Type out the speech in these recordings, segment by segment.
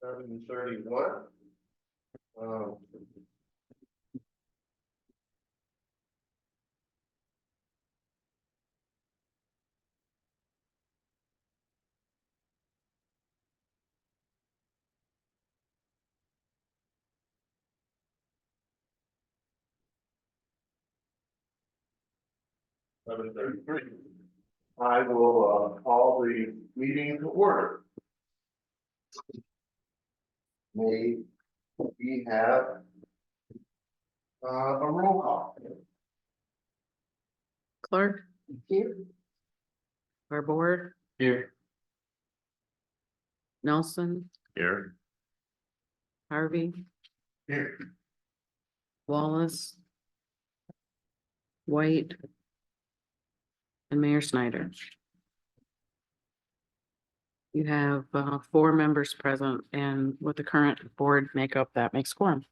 7:31. Um, (7:33). I will call the meeting to order. May we have a roll call? Clark, Here. our board, Here. Nelson, Here. Harvey, Here. Wallace, White, and Mayor Snyder. You have 4 members present, and with the current board makeup, that makes quorum.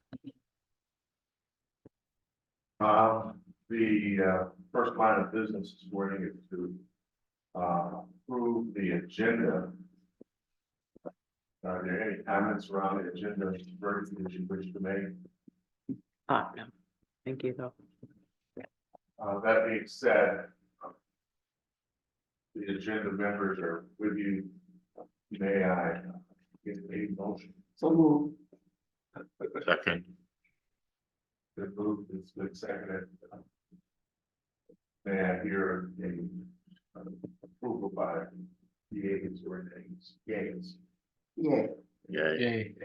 The first line of business this morning is to approve the agenda. Are there any comments around the agenda that you wish to make? No, thank you though. That being said, the agenda members are with you. May I get a motion? So move. Second. The move is been seconded. May I hear a approval by the yeas or nays? Yeas. Yeah. Yay.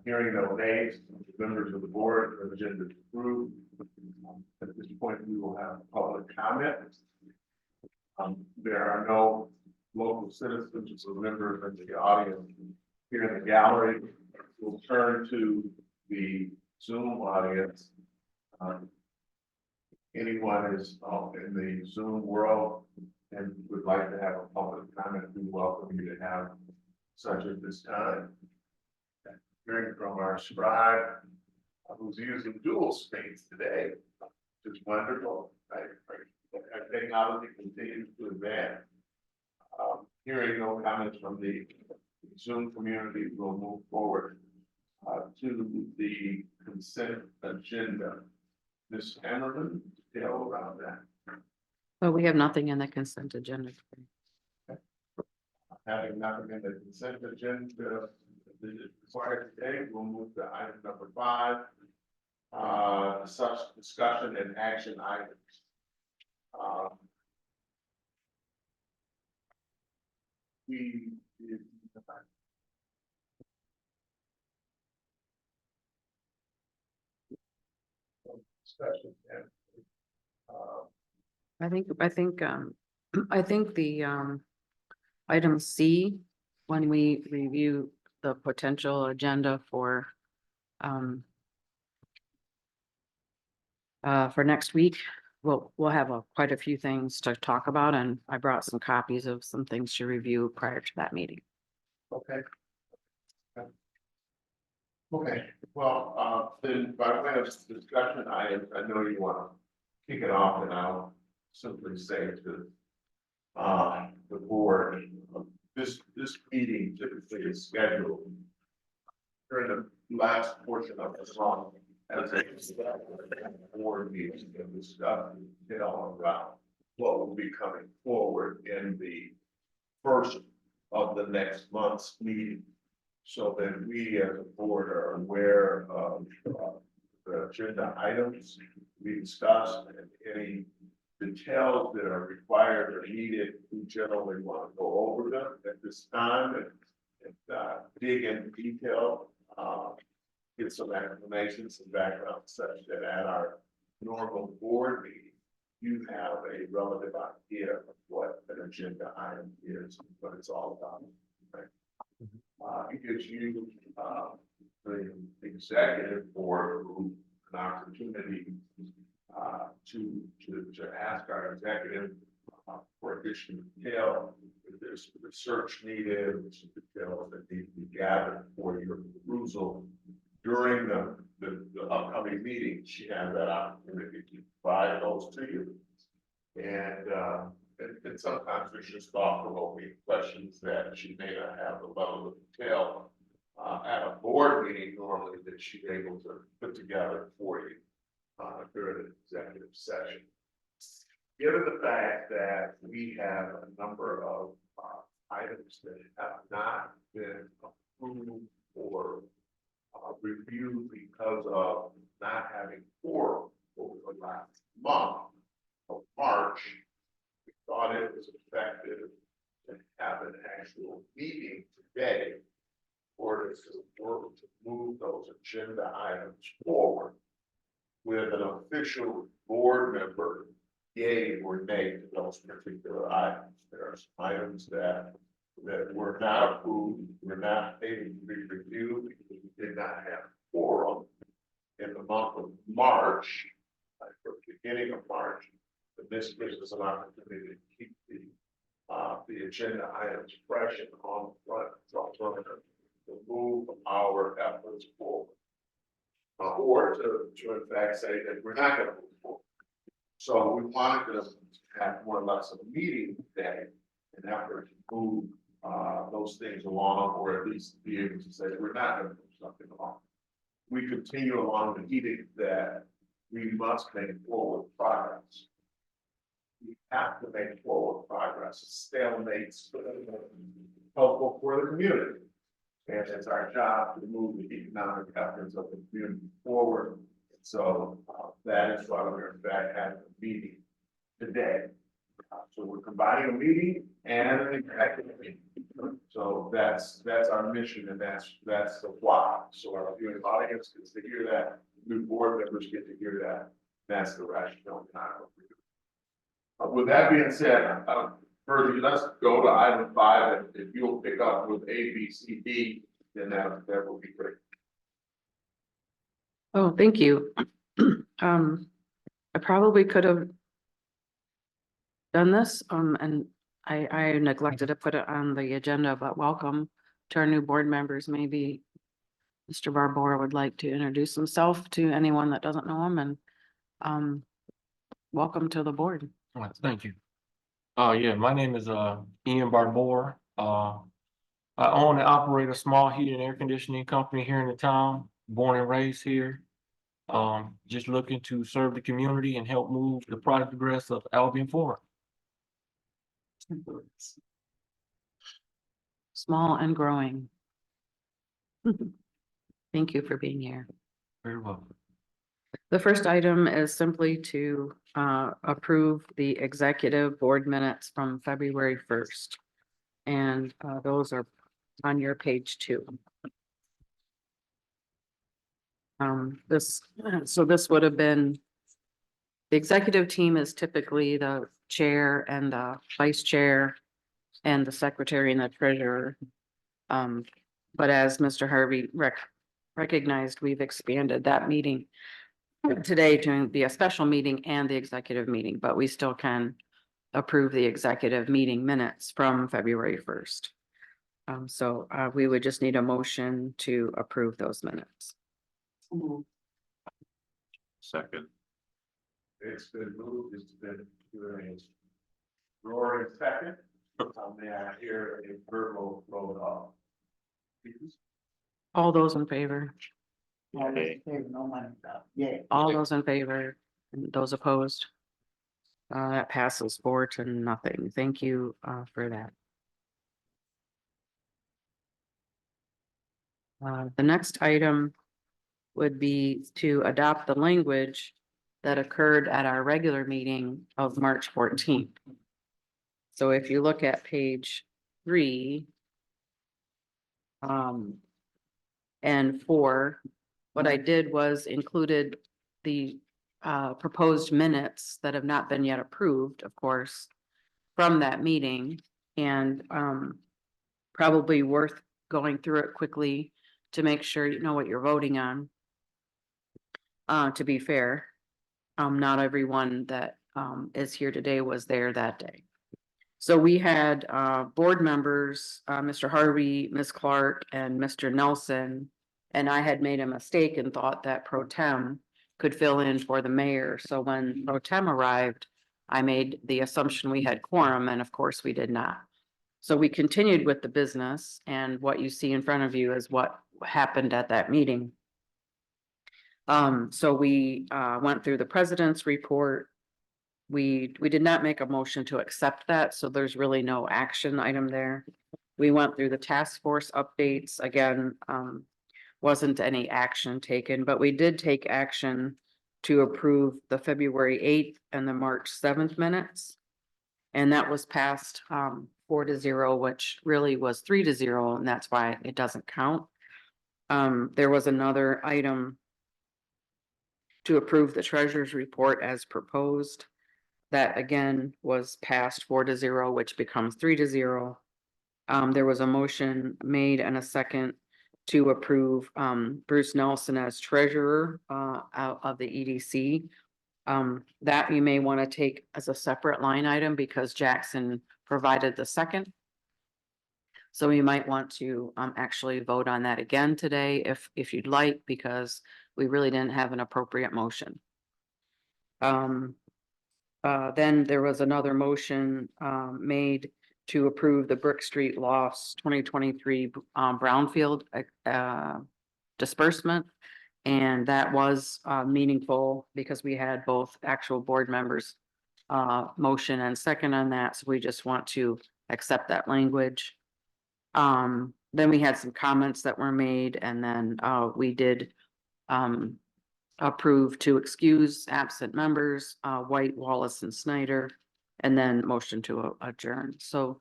Hearing no nays, members of the board, the agenda is approved. At this point, we will have public comment. There are no local citizens or members in the audience here in the gallery. We'll turn to the Zoom audience. Anyone is in the Zoom world and would like to have a public comment, we welcome you to have such at this time. Hearing from our scribe, who's using dual screens today, which is wonderful. I technology continues to advance. Hearing no comments from the Zoom community, we'll move forward to the consent agenda. Ms. Hammerman, detail around that. But we have nothing in the consent agenda. Having nothing in the consent agenda required today, we'll move to item number 5. Such discussion and action items. We did discussion and I think the item C, when we review the potential agenda for next week, we'll have quite a few things to talk about, and I brought some copies of some things to review prior to that meeting. okay. Okay, well, then by way of discussion items, I know you want to kick it off, and I'll simply say to the board, this meeting typically is scheduled during the last portion of the song as a board meeting and discuss detail around what will be coming forward in the first of the next month's meeting. So that we as a board are aware of the agenda items we discussed and any details that are required or needed. We generally want to go over them at this time and dig in detail, get some information, some background such that at our normal board meeting, you have a relative idea of what an agenda item is, what it's all about. Right? It gives you, the executive board an opportunity to ask our executive for additional detail. If there's research needed, some details that need to be gathered for your perusal during the upcoming meeting. She has that opportunity to provide those to you. And and sometimes there's just thought-provoking questions that she may not have the level of detail at a board meeting normally that she's able to put together for you during an executive session. Given the fact that we have a number of items that have not been approved or reviewed because of not having quorum over the last month of March, we thought it was effective to have an actual meeting today for us to work to move those agenda items forward with an official board member, yay or nay to those particular items. There are some items that were not approved, were not able to be reviewed because we did not have quorum in the month of March, or beginning of March. But this gives us an opportunity to keep the agenda items fresh and on the front. It's alternative to move our efforts forward. Or to in fact say that we're not going to move forward. So we wanted to have more or less a meeting today in effort to move those things along, or at least be able to say we're not going to move something along. We continue along the edict that we must make forward progress. We have to make forward progress. Stalemates helpful for the community. And it's our job to move the economic efforts of the community forward. So that is why we're in fact having a meeting today. So we're combining a meeting and an executive meeting. So that's our mission, and that's the why. So our viewing audience gets to hear that, new board members get to hear that. That's the rationale behind what we're doing. With that being said, further, let's go to item 5, and if you'll pick up with A, B, C, D, then that will be great. Oh, thank you. I probably could have done this, and I neglected to put it on the agenda, but welcome to our new board members. Maybe Mr. Barbour would like to introduce himself to anyone that doesn't know him, and welcome to the board. All right, thank you. Yeah, my name is Ian Barbour. I own and operate a small heating and air conditioning company here in the town, born and raised here. Just looking to serve the community and help move the progress of Albion forward. Small and growing. Thank you for being here. Very well. The first item is simply to approve the executive board minutes from February 1st. And those are on your page 2. This would have been, the executive team is typically the chair and the vice chair and the secretary and the treasurer. But as Mr. Harvey recognized, we've expanded that meeting today to be a special meeting and the executive meeting, but we still can approve the executive meeting minutes from February 1st. So we would just need a motion to approve those minutes. Second. It's been moved, it's been roaring second. May I hear a verbal roll call? Please. All those in favor? Yay. All those in favor, and those opposed? That passes 4-0. Thank you for that. The next item would be to adopt the language that occurred at our regular meeting of March 14th. So if you look at page 3 and 4, what I did was included the proposed minutes that have not been yet approved, of course, from that meeting, and probably worth going through it quickly to make sure you know what you're voting on. To be fair, not everyone that is here today was there that day. So we had board members, Mr. Harvey, Ms. Clark, and Mr. Nelson, and I had made a mistake and thought that pro tem could fill in for the mayor. So when pro tem arrived, I made the assumption we had quorum, and of course we did not. So we continued with the business, and what you see in front of you is what happened at that meeting. So we went through the president's report. We did not make a motion to accept that, so there's really no action item there. We went through the task force updates, again, wasn't any action taken, but we did take action to approve the February 8th and the March 7th minutes. And that was passed 4-0, which really was 3-0, and that's why it doesn't count. There was another item to approve the treasurer's report as proposed. That again was passed 4-0, which becomes 3-0. There was a motion made and a second to approve Bruce Nelson as treasurer out of the EDC. That you may want to take as a separate line item because Jackson provided the second. So you might want to actually vote on that again today if you'd like, because we really didn't have an appropriate motion. Then there was another motion made to approve the Brook Street Lofts 2023 brownfield disbursement. And that was meaningful because we had both actual board members motion and second on that. So we just want to accept that language. Then we had some comments that were made, and then we did approve to excuse absent members, White, Wallace, and Snyder, and then motion to adjourn. So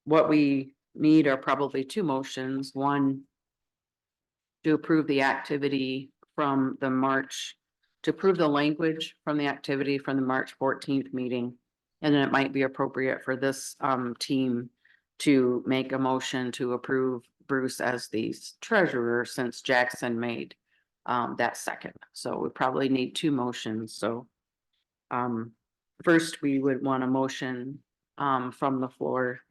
what we need are probably two motions. One, to approve the activity from the March, to approve the language from the activity from the March 14th meeting. And then it might be appropriate for this team to make a motion to approve Bruce as the treasurer, since Jackson made that second. So we probably need two motions. So first, we would want a motion from the floor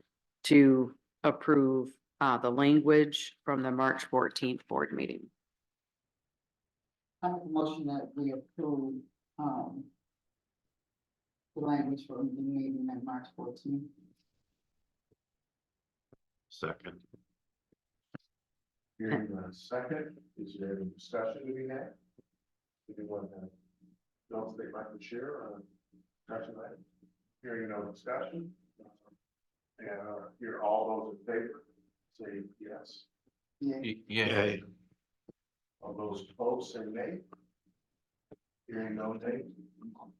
to approve the language from the March 14th board meeting. I make a motion that we approve, the language from the meeting on March 14th. Second. Hearing a second, is there any discussion to be had? Anyone else they'd like to share on discussion item? Hearing no discussion. And hear all those in favor, say yes. Yeah. Yeah. All those opposed, say nay. Hearing no nays,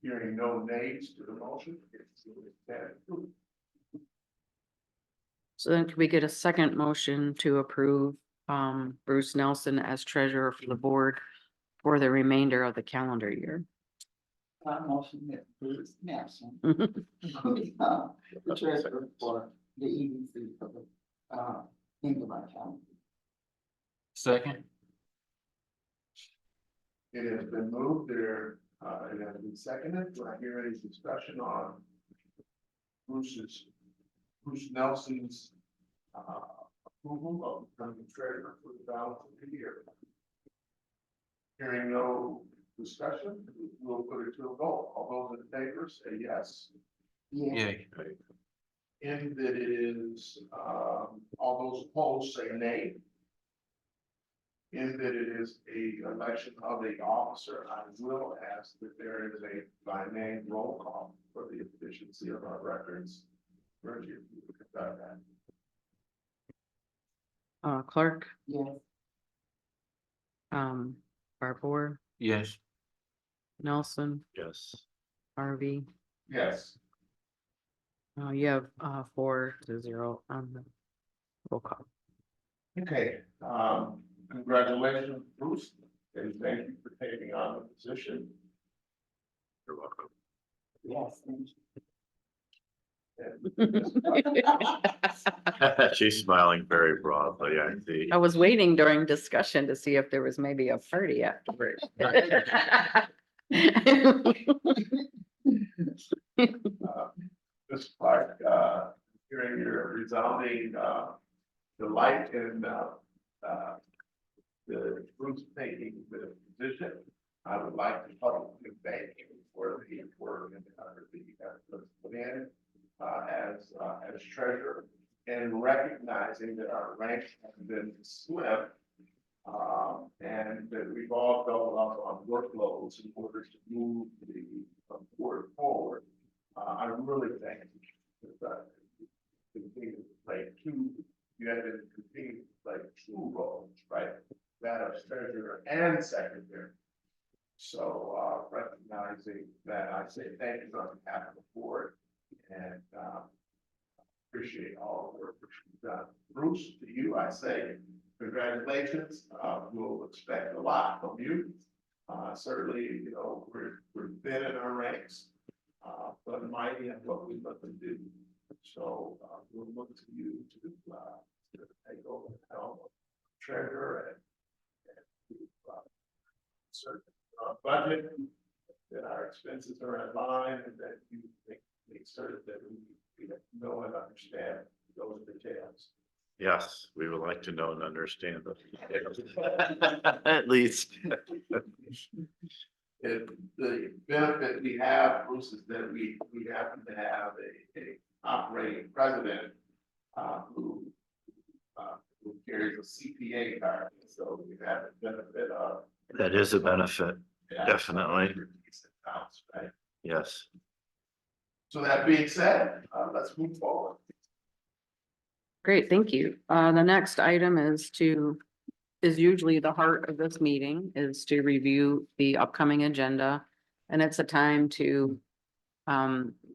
hearing no nays to the motion, it's approved. So then can we get a second motion to approve Bruce Nelson as treasurer for the board for the remainder of the calendar year? I motion that Bruce Nelson, the treasurer for the EDC for the England County. Second. It has been moved there, it has been seconded. Do I hear any discussion on Bruce Nelson's approval of becoming treasurer for the balance of the year? Hearing no discussion, we'll put it to a vote. All those in favor say yes. Yeah. Yeah. In that it is, all those opposed say nay. In that it is a election of the officer, I will ask that there is a by name roll call for the efficiency of our records. Virgie, if you could conduct that. Clark, Yes. Barbour, Yes. Nelson, Yes. Harvey. Yes. You have 4-0 on the roll call. Okay, congratulations, Bruce, and thank you for taking on the position. You're welcome. Yes. Thank you. She's smiling very broadly, I see. I was waiting during discussion to see if there was maybe a party afterward. Ms. Clark, hearing your resounding delight in the Bruce taking the position, I would like to publicly thank you for the work and the efforts put in as treasurer, and recognizing that our ranks have been slim, and that we've all doubled up on workloads in order to move the board forward. I really thank you. Continue to play two, you had to continue to play two roles, right? That of treasurer and secretary. So, recognizing that, I say thank you on behalf of the board, and appreciate all the work that you've done. Bruce, to you, I say congratulations. We'll expect a lot from you. Certainly, you know, we're thin in our ranks, but mighty in what we let them do. So we'll look to you to take over the helm of treasurer and certain budget, that our expenses are in line, and that you make certain that we know and understand those details. Yes, we would like to know and understand them. At least. The benefit we have, Bruce, is that we happen to have a operating president who carries a CPA card, so we have the benefit of. That is a benefit, Yeah, definitely. right? Yes. So that being said, let's move forward. Great, thank you. The next item is usually the heart of this meeting, is to review the upcoming agenda. And it's a time to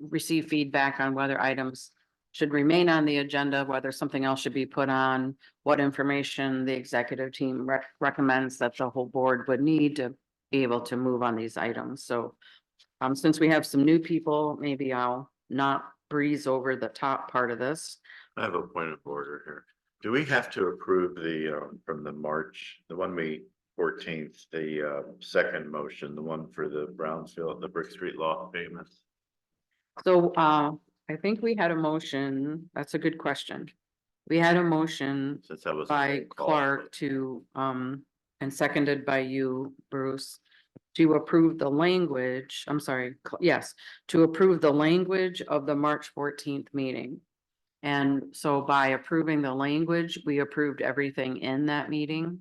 receive feedback on whether items should remain on the agenda, whether something else should be put on, what information the executive team recommends that the whole board would need to be able to move on these items. So since we have some new people, maybe I'll not breeze over the top part of this. I have a point of order here. Do we have to approve the, from the March, the one we 14th, the second motion, the one for the Brownsville, the Brick Street law payments? So I think we had a motion, that's a good question. We had a motion Since that was. a by roll call. Clark to, and seconded by you, Bruce, to approve the language, I'm sorry, yes, to approve the language of the March 14th meeting. And so by approving the language, we approved everything in that meeting.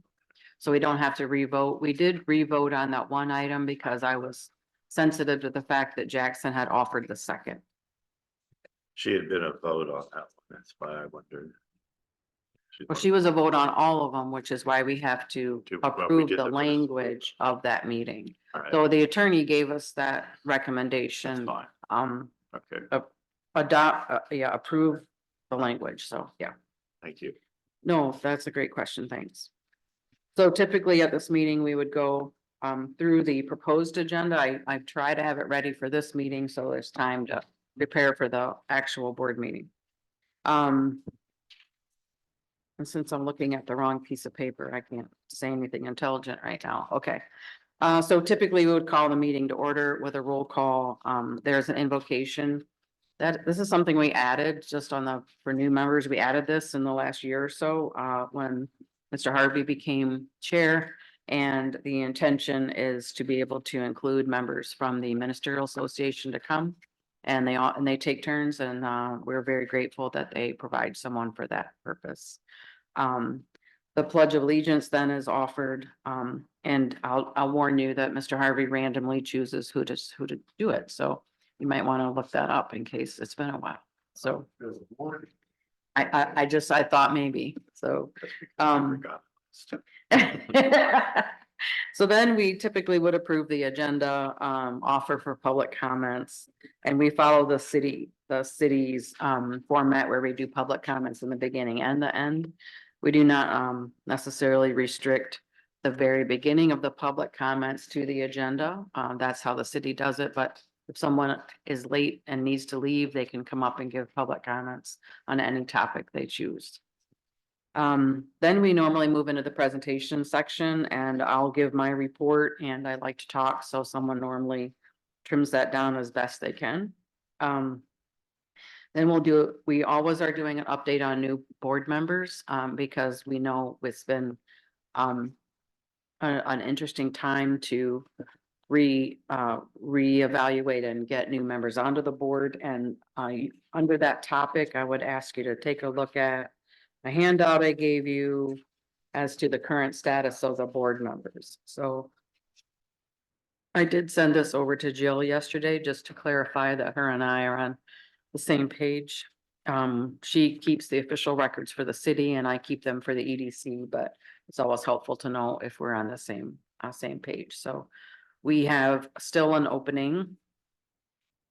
So we don't have to revote. We did revote on that one item because I was sensitive to the fact that Jackson had offered the second. She had been a vote on that one. That's why I wondered. Well, she was a vote on all of them, which is why we have to Well, we approve did the the first. language of that meeting. All right, So the attorney gave us that that's recommendation, fine. Okay, approve the language. So, yeah. thank you. No, that's a great question. Thanks. So typically at this meeting, we would go through the proposed agenda. I try to have it ready for this meeting, so there's time to prepare for the actual board meeting. And since I'm looking at the wrong piece of paper, I can't say anything intelligent right now. Okay. So typically we would call the meeting to order with a roll call. There's an invocation. This is something we added just for new members. We added this in the last year or so, when Mr. Harvey became chair. And the intention is to be able to include members from the Ministerial Association to come. And they take turns, and we're very grateful that they provide someone for that purpose. The Pledge of Allegiance then is offered, and I'll warn you that Mr. Harvey randomly chooses who to do it. So you might want to look that up in case it's been a while. So I thought maybe, so. I forgot. So then we typically would approve the agenda, offer for public comments, and we follow the city's format where we do public comments in the beginning and the end. We do not necessarily restrict the very beginning of the public comments to the agenda. That's how the city does it, but if someone is late and needs to leave, they can come up and give public comments on any topic they choose. Then we normally move into the presentation section, and I'll give my report, and I like to talk, so someone normally trims that down as best they can. Then we always are doing an update on new board members, because we know it's been an interesting time to reevaluate and get new members onto the board. And under that topic, I would ask you to take a look at a handout I gave you as to the current status of the board members. So I did send this over to Jill yesterday just to clarify that her and I are on the same page. She keeps the official records for the city and I keep them for the EDC, but it's always helpful to know if we're on the same page. So we have still an opening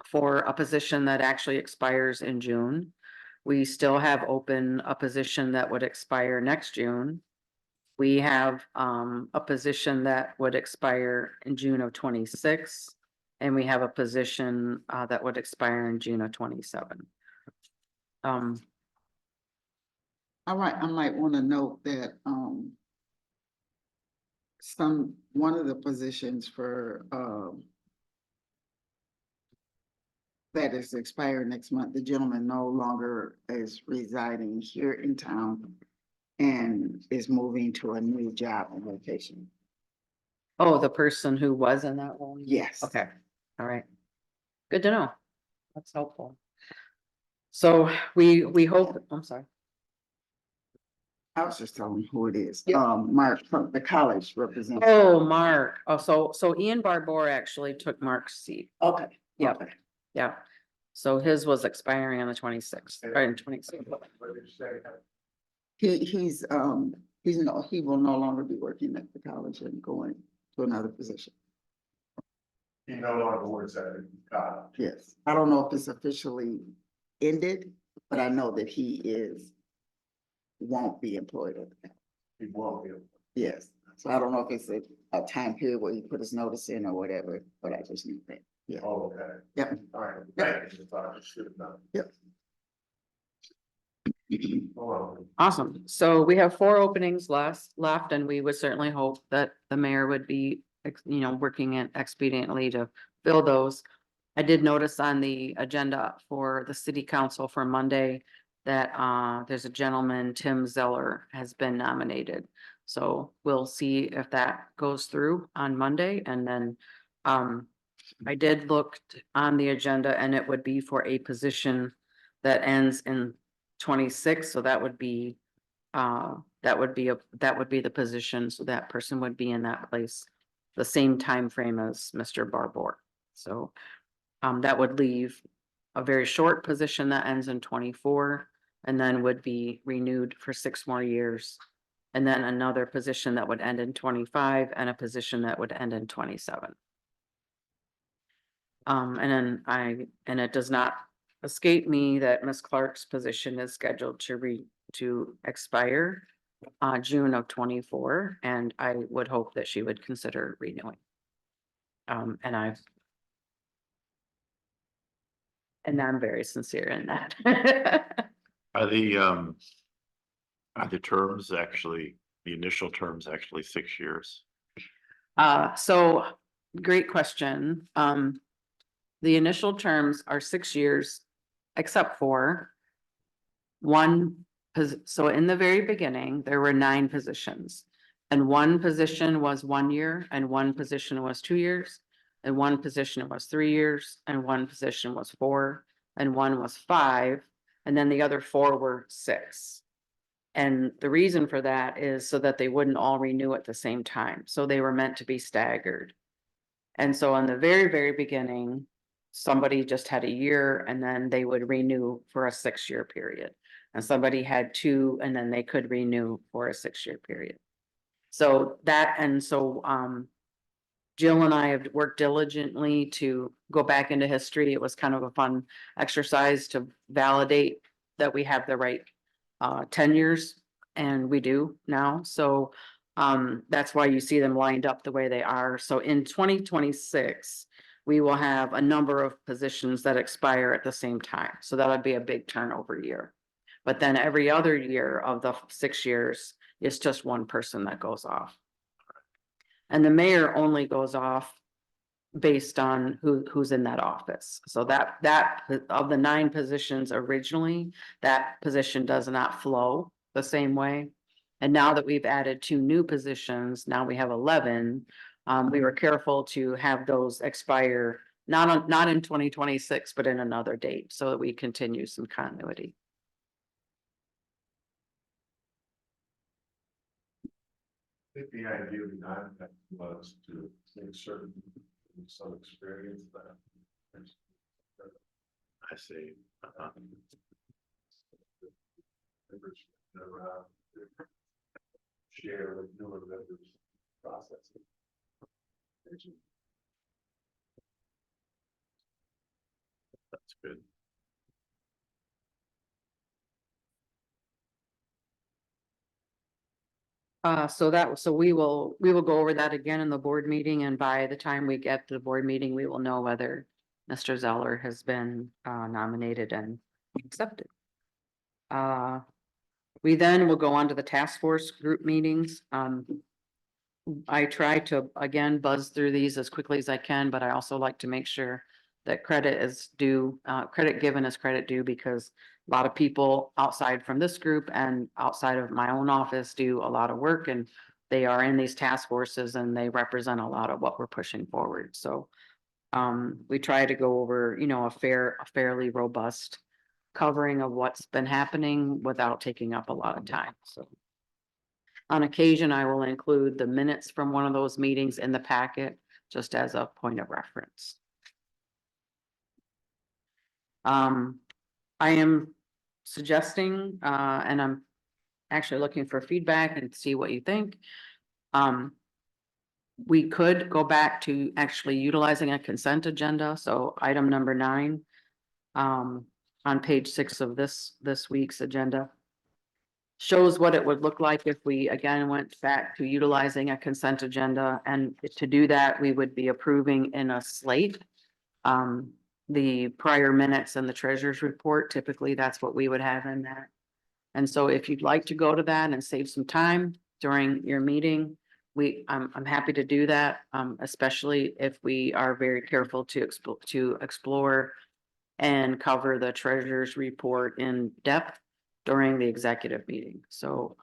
for a position that actually expires in June. We still have open a position that would expire next June. We have a position that would expire in June of 26, and we have a position that would expire in June of 27. I might want to note that, one of the positions for, that is expired next month, the gentleman no longer is residing here in town and is moving to a new job and location. Oh, the person who was in that role? Yes. Okay, all right. Good to know. That's helpful. So we hope, I'm sorry. I was just telling who it is. Yeah. Mark from the college representative. Oh, Mark. Oh, so Ian Barbour actually took Mark's seat. Okay. Yeah. Okay. Yeah. So his was expiring on the 26th, or in 26th. What did you say? He will no longer be working at the college and going to another position. He no longer works at the college. Yes. I don't know if it's officially ended, but I know that won't be employed at the college. He won't be able. Yes. So I don't know if it's a time period where he put his notice in or whatever, but I just need that. Yeah. Oh, okay. Yep. All right. Thank you. I thought I should have known. Yep. Oh, Awesome. So we have 4 openings left, and we would certainly hope that the mayor would be, working expediently to fill those. I did notice on the agenda for the city council for Monday that there's a gentleman, Tim Zeller, has been nominated. So we'll see if that goes through on Monday. And then I did look on the agenda and it would be for a position that ends in 26. So that would be the position. So that person would be in that place the same time frame as Mr. Barbour. So that would leave a very short position that ends in 24 and then would be renewed for 6 more years. And then another position that would end in 25 and a position that would end in 27. And it does not escape me that Ms. Clark's position is scheduled to expire June of 24, and I would hope that she would consider renewing. And I'm very sincere in that. Are the terms actually, the initial terms actually 6 years? So great question. The initial terms are 6 years, except for one. So in the very beginning, there were 9 positions. And one position was 1 year, and one position was 2 years, and one position was 3 years, and one position was 4, and one was 5, and then the other 4 were 6. And the reason for that is so that they wouldn't all renew at the same time. So they were meant to be staggered. And so in the very, very beginning, somebody just had a year and then they would renew for a 6-year period. And somebody had 2 and then they could renew for a 6-year period. So Jill and I have worked diligently to go back into history. It was kind of a fun exercise to validate that we have the right tenures, and we do now. So that's why you see them lined up the way they are. So in 2026, we will have a number of positions that expire at the same time. So that would be a big turnover year. But then every other year of the 6 years, it's just one person that goes off. And the mayor only goes off based on who's in that office. So that of the 9 positions originally, that position does not flow the same way. And now that we've added 2 new positions, now we have 11. We were careful to have those expire, not in 2026, but in another date, so that we continue some continuity. I think the idea behind that was to make certain some experience that. I see. Members around share with newer members processing. That's good. So we will go over that again in the board meeting, and by the time we get to the board meeting, we will know whether Mr. Zeller has been nominated and accepted. We then will go on to the task force group meetings. I try to, again, buzz through these as quickly as I can, but I also like to make sure that credit is due, credit given is credit due, because a lot of people outside from this group and outside of my own office do a lot of work, and they are in these task forces and they represent a lot of what we're pushing forward. So we try to go over, a fairly robust covering of what's been happening without taking up a lot of time. So on occasion, I will include the minutes from one of those meetings in the packet, just as a point of reference. I am suggesting, and I'm actually looking for feedback and see what you think. We could go back to actually utilizing a consent agenda, so item number 9, on page 6 of this week's agenda shows what it would look like if we again went back to utilizing a consent agenda, and to do that, we would be approving in a slate the prior minutes and the treasurer's report. Typically, that's what we would have in that. And so if you'd like to go to that and save some time during your meeting, I'm happy to do that, especially if we are very careful to explore and cover the treasurer's report in depth during the executive meeting. So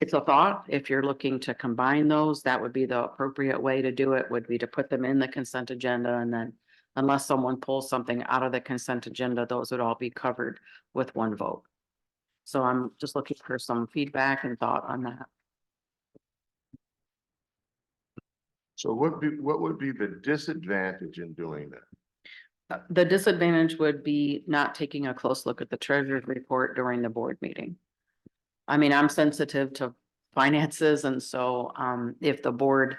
it's a thought. If you're looking to combine those, that would be the appropriate way to do it, would be to put them in the consent agenda, and then unless someone pulls something out of the consent agenda, those would all be covered with one vote. So I'm just looking for some feedback and thought on that. So what would be the disadvantage in doing that? The disadvantage would be not taking a close look at the treasurer's report during the board meeting. I mean, I'm sensitive to finances, and so if the board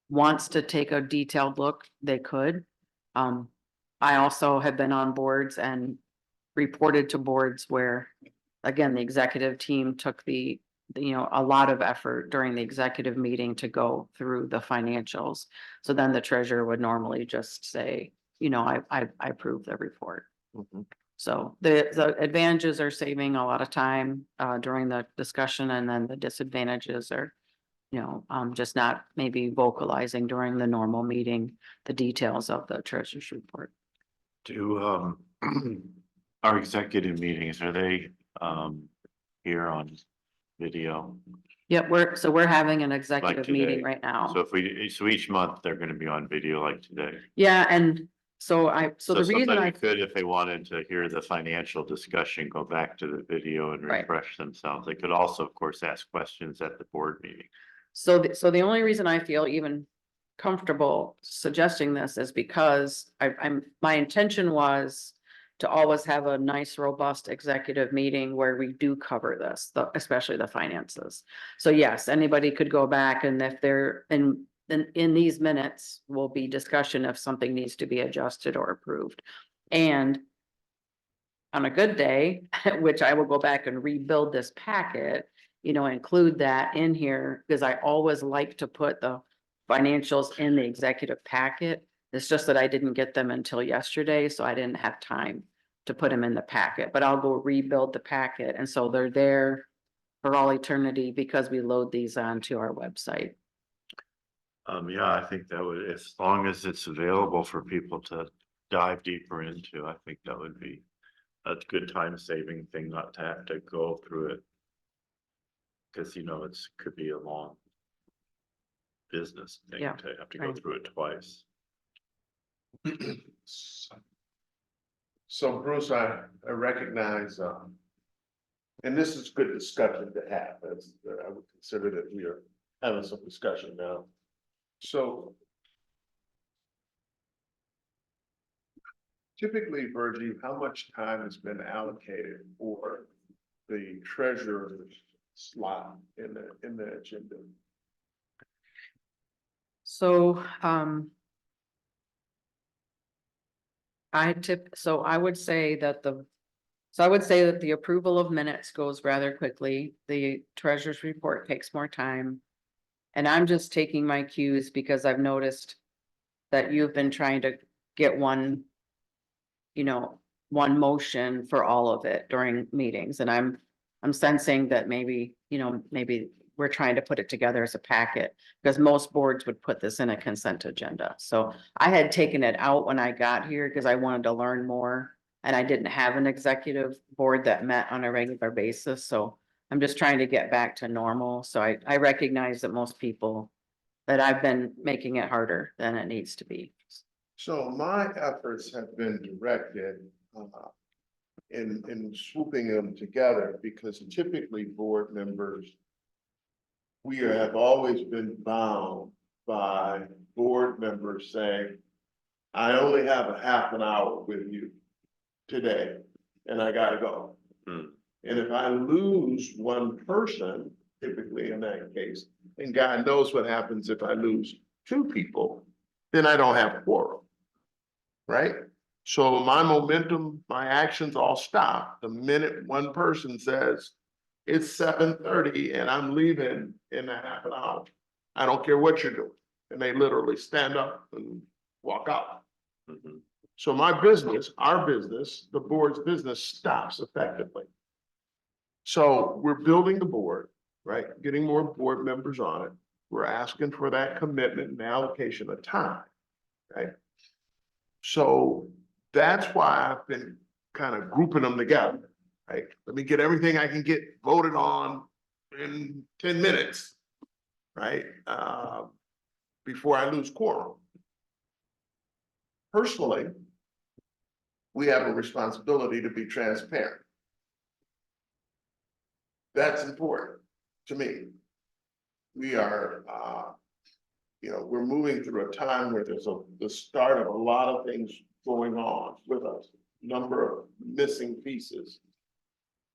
wants to take a detailed look, they could. I also have been on boards and reported to boards where, again, the executive team took a lot of effort during the executive meeting to go through the financials. So then the treasurer would normally just say, I approve the report. Mhm. So the advantages are saving a lot of time during the discussion, and then the disadvantages are, just not maybe vocalizing during the normal meeting, the details of the treasurer's report. Do our executive meetings, are they here on video? Yep, we're having an Like executive meeting today? right now. So each month they're gonna be on video like today. Yeah, and so the reason somebody I, could, if they wanted to hear the financial discussion, go back to the video and Right. refresh themselves. They could also, of course, ask questions at the board meeting. so the only reason I feel even comfortable suggesting this is because my intention was to always have a nice, robust executive meeting where we do cover this, especially the finances. So yes, anybody could go back, and if they're in these minutes will be discussion if something needs to be adjusted or approved. And on a good day, which I will go back and rebuild this packet, include that in here, because I always like to put the financials in the executive packet. It's just that I didn't get them until yesterday, so I didn't have time to put them in the packet, but I'll go rebuild the packet. And so they're there for all eternity because we load these onto our website. Yeah, I think that would, as long as it's available for people to dive deeper into, I think that would be a good time saving thing, not to have to go through it. Cause it's could be a long business thing Yeah, to have to go right. through it twice. So Bruce, I recognize, and this is good discussion to have, as I would consider that we are having some discussion now. So typically, Virgie, how much time has been allocated for the treasurer's slot in the agenda? So, so I would say that the approval of minutes goes rather quickly. The treasurer's report takes more time. And I'm just taking my cues because I've noticed that you've been trying to get one, one motion for all of it during meetings, and I'm sensing that maybe we're trying to put it together as a packet, because most boards would put this in a consent agenda. So I had taken it out when I got here because I wanted to learn more, and I didn't have an executive board that met on a regular basis, so I'm just trying to get back to normal. So I recognize that most people, that I've been making it harder than it needs to be. So my efforts have been directed in swooping them together, because typically board members, we have always been bound by board members saying, I only have a half an hour with you today, and I gotta go. Hmm. And if I lose one person, typically in that case, and God knows what happens if I lose two people, then I don't have a quorum. Right? So my momentum, my actions all stop the minute one person says, it's 7:30 and I'm leaving in a half an hour. I don't care what you're doing. And they literally stand up and walk out. Mhm. So my business, our business, the board's business stops effectively. So we're building the board, right? Getting more board members on it. We're asking for that commitment and allocation of time, right? So that's why I've been kind of grouping them together, right? Let me get everything I can get voted on in 10 minutes, right? Before I lose quorum. Personally, we have a responsibility to be transparent. That's important to me. We are, we're moving through a time where there's the start of a lot of things going on with us, number of missing pieces.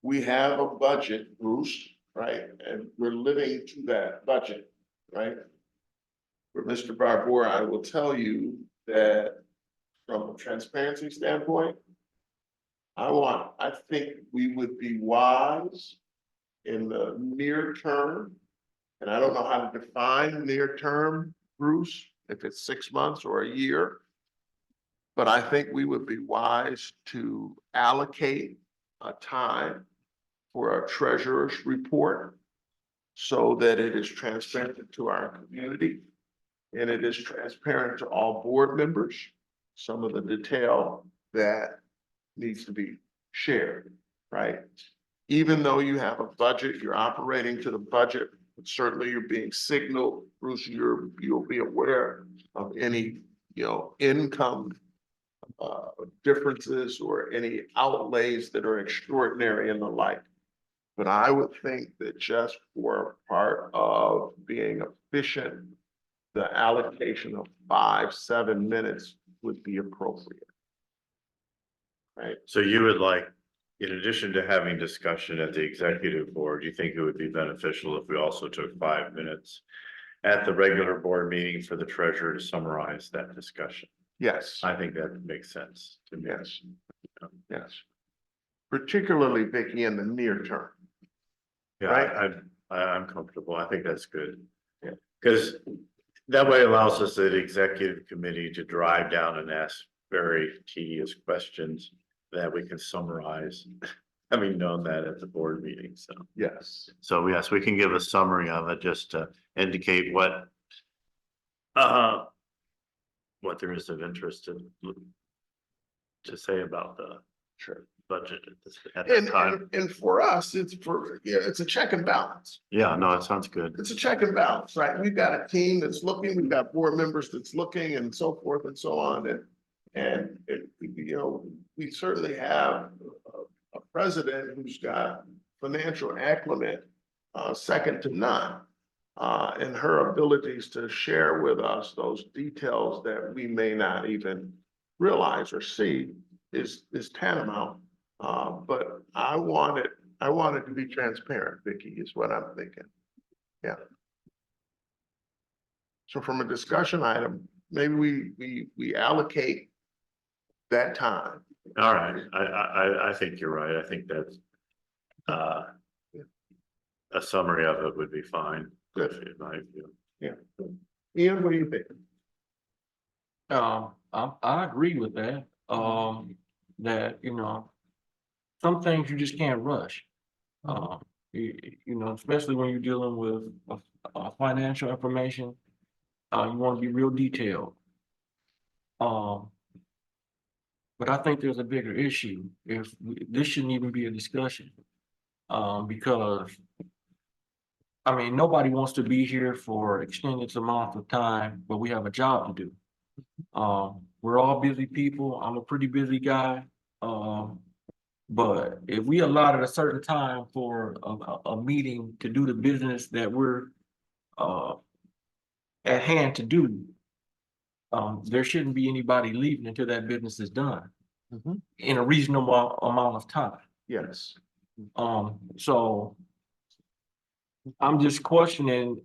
We have a budget, Bruce, right? And we're living to that budget, right? For Mr. Barbour, I will tell you that from a transparency standpoint, I think we would be wise in the near term, and I don't know how to define near term, Bruce, if it's 6 months or a year. But I think we would be wise to allocate a time for a treasurer's report so that it is transparent to our community and it is transparent to all board members, some of the detail that needs to be shared, right? Even though you have a budget, you're operating to the budget, but certainly you're being signaled, Bruce, you'll be aware of any, income differences or any outlays that are extraordinary and the like. But I would think that just for part of being efficient, the allocation of 5-7 minutes would be appropriate. Right? So you would like, in addition to having discussion at the executive board, you think it would be beneficial if we also took 5 minutes at the regular board meeting for the treasurer to summarize that discussion? Yes. I think that makes sense to me. Yes. Yes. Particularly, Vicky, in the near term. Yeah, Right. I'm comfortable. I think that's good. Yeah. Because that way allows us at executive committee to drive down and ask very tedious questions that we can summarize, having known that at the board meeting, so. Yes. So yes, we can give a summary of it just to indicate what there is of interest to say about the budget at that time. And for us, it's a check and balance. Yeah, no, it sounds good. It's a check and balance, right? We've got a team that's looking, we've got board members that's looking and so forth and so on. And we certainly have a president who's got financial acumen, second to none. And her abilities to share with us those details that we may not even realize or see is tantamount. But I want it to be transparent, Vicky, is what I'm thinking. Yeah. So from a discussion item, maybe we allocate that time. All right, I think you're right. I think that's a summary of it would be fine. Good. In my view. Yeah. Ian, what do you think? I agree with that, that, some things you just can't rush. Especially when you're dealing with financial information, you want to be real detailed. But I think there's a bigger issue this shouldn't even be a discussion. Because nobody wants to be here for extended amounts of time, but we have a job to do. We're all busy people. I'm a pretty busy guy. But if we allotted a certain time for a meeting to do the business that we're at hand to do, there shouldn't be anybody leaving until that business is done in a reasonable amount of time. Yes. So I'm just questioning,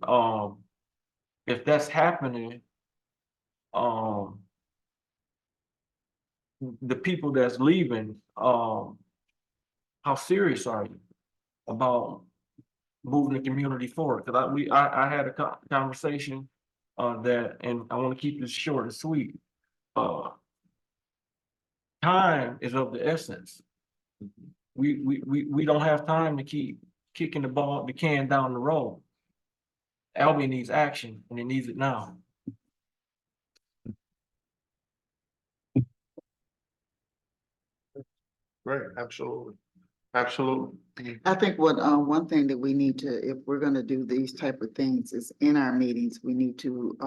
if that's happening, the people that's leaving, how serious are you about moving the community forward? Cause I had a conversation, that, and I want to keep this short and sweet. Time is of the essence. We don't have time to keep kicking the can down the road. Albion needs action and it needs it now. Right, absolutely. Absolutely. I think one thing that we need to, if we're gonna do these type of things, is in our meetings, we need to,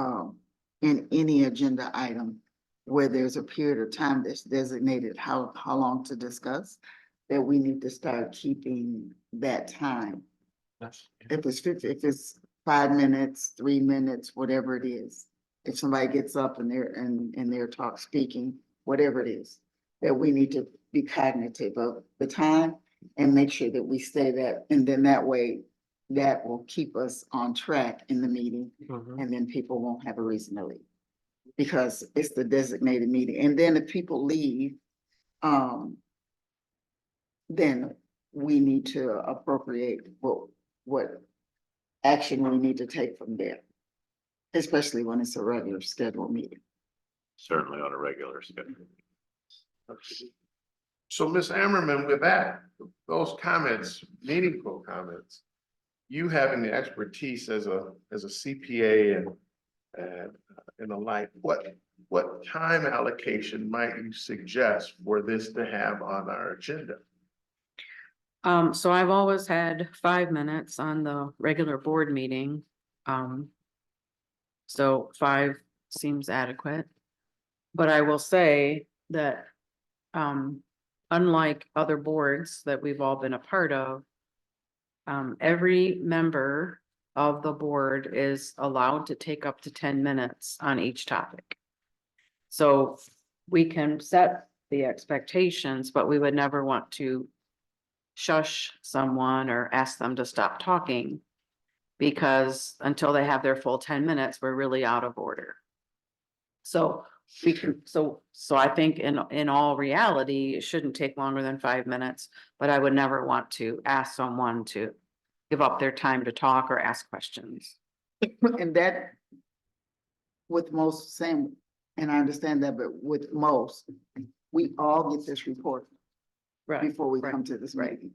in any agenda item where there's a period of time that's designated how long to discuss, that we need to start keeping that time. If it's 5 minutes, 3 minutes, whatever it is, if somebody gets up and they're speaking, whatever it is, that we need to be cognitive of the time and make sure that we say that, and then that way, that will keep us on track in the meeting, and then people won't have a reason to leave. Because it's the designated meeting, and then if people leave, then we need to appropriate what action we need to take from there. Especially when it's a regular scheduled meeting. Certainly on a regular schedule. So Ms. Ammerman, with that, those comments, meaningful comments, you having the expertise as a CPA and the like, what time allocation might you suggest for this to have on our agenda? So I've always had 5 minutes on the regular board meeting. So 5 seems adequate. But I will say that, unlike other boards that we've all been a part of, every member of the board is allowed to take up to 10 minutes on each topic. So we can set the expectations, but we would never want to shush someone or ask them to stop talking, because until they have their full 10 minutes, we're really out of order. So we can, so I think in all reality, it shouldn't take longer than 5 minutes, but I would never want to ask someone to give up their time to talk or ask questions. And that, with most, same, and I understand that, but with most, we all get this report before we come to this meeting.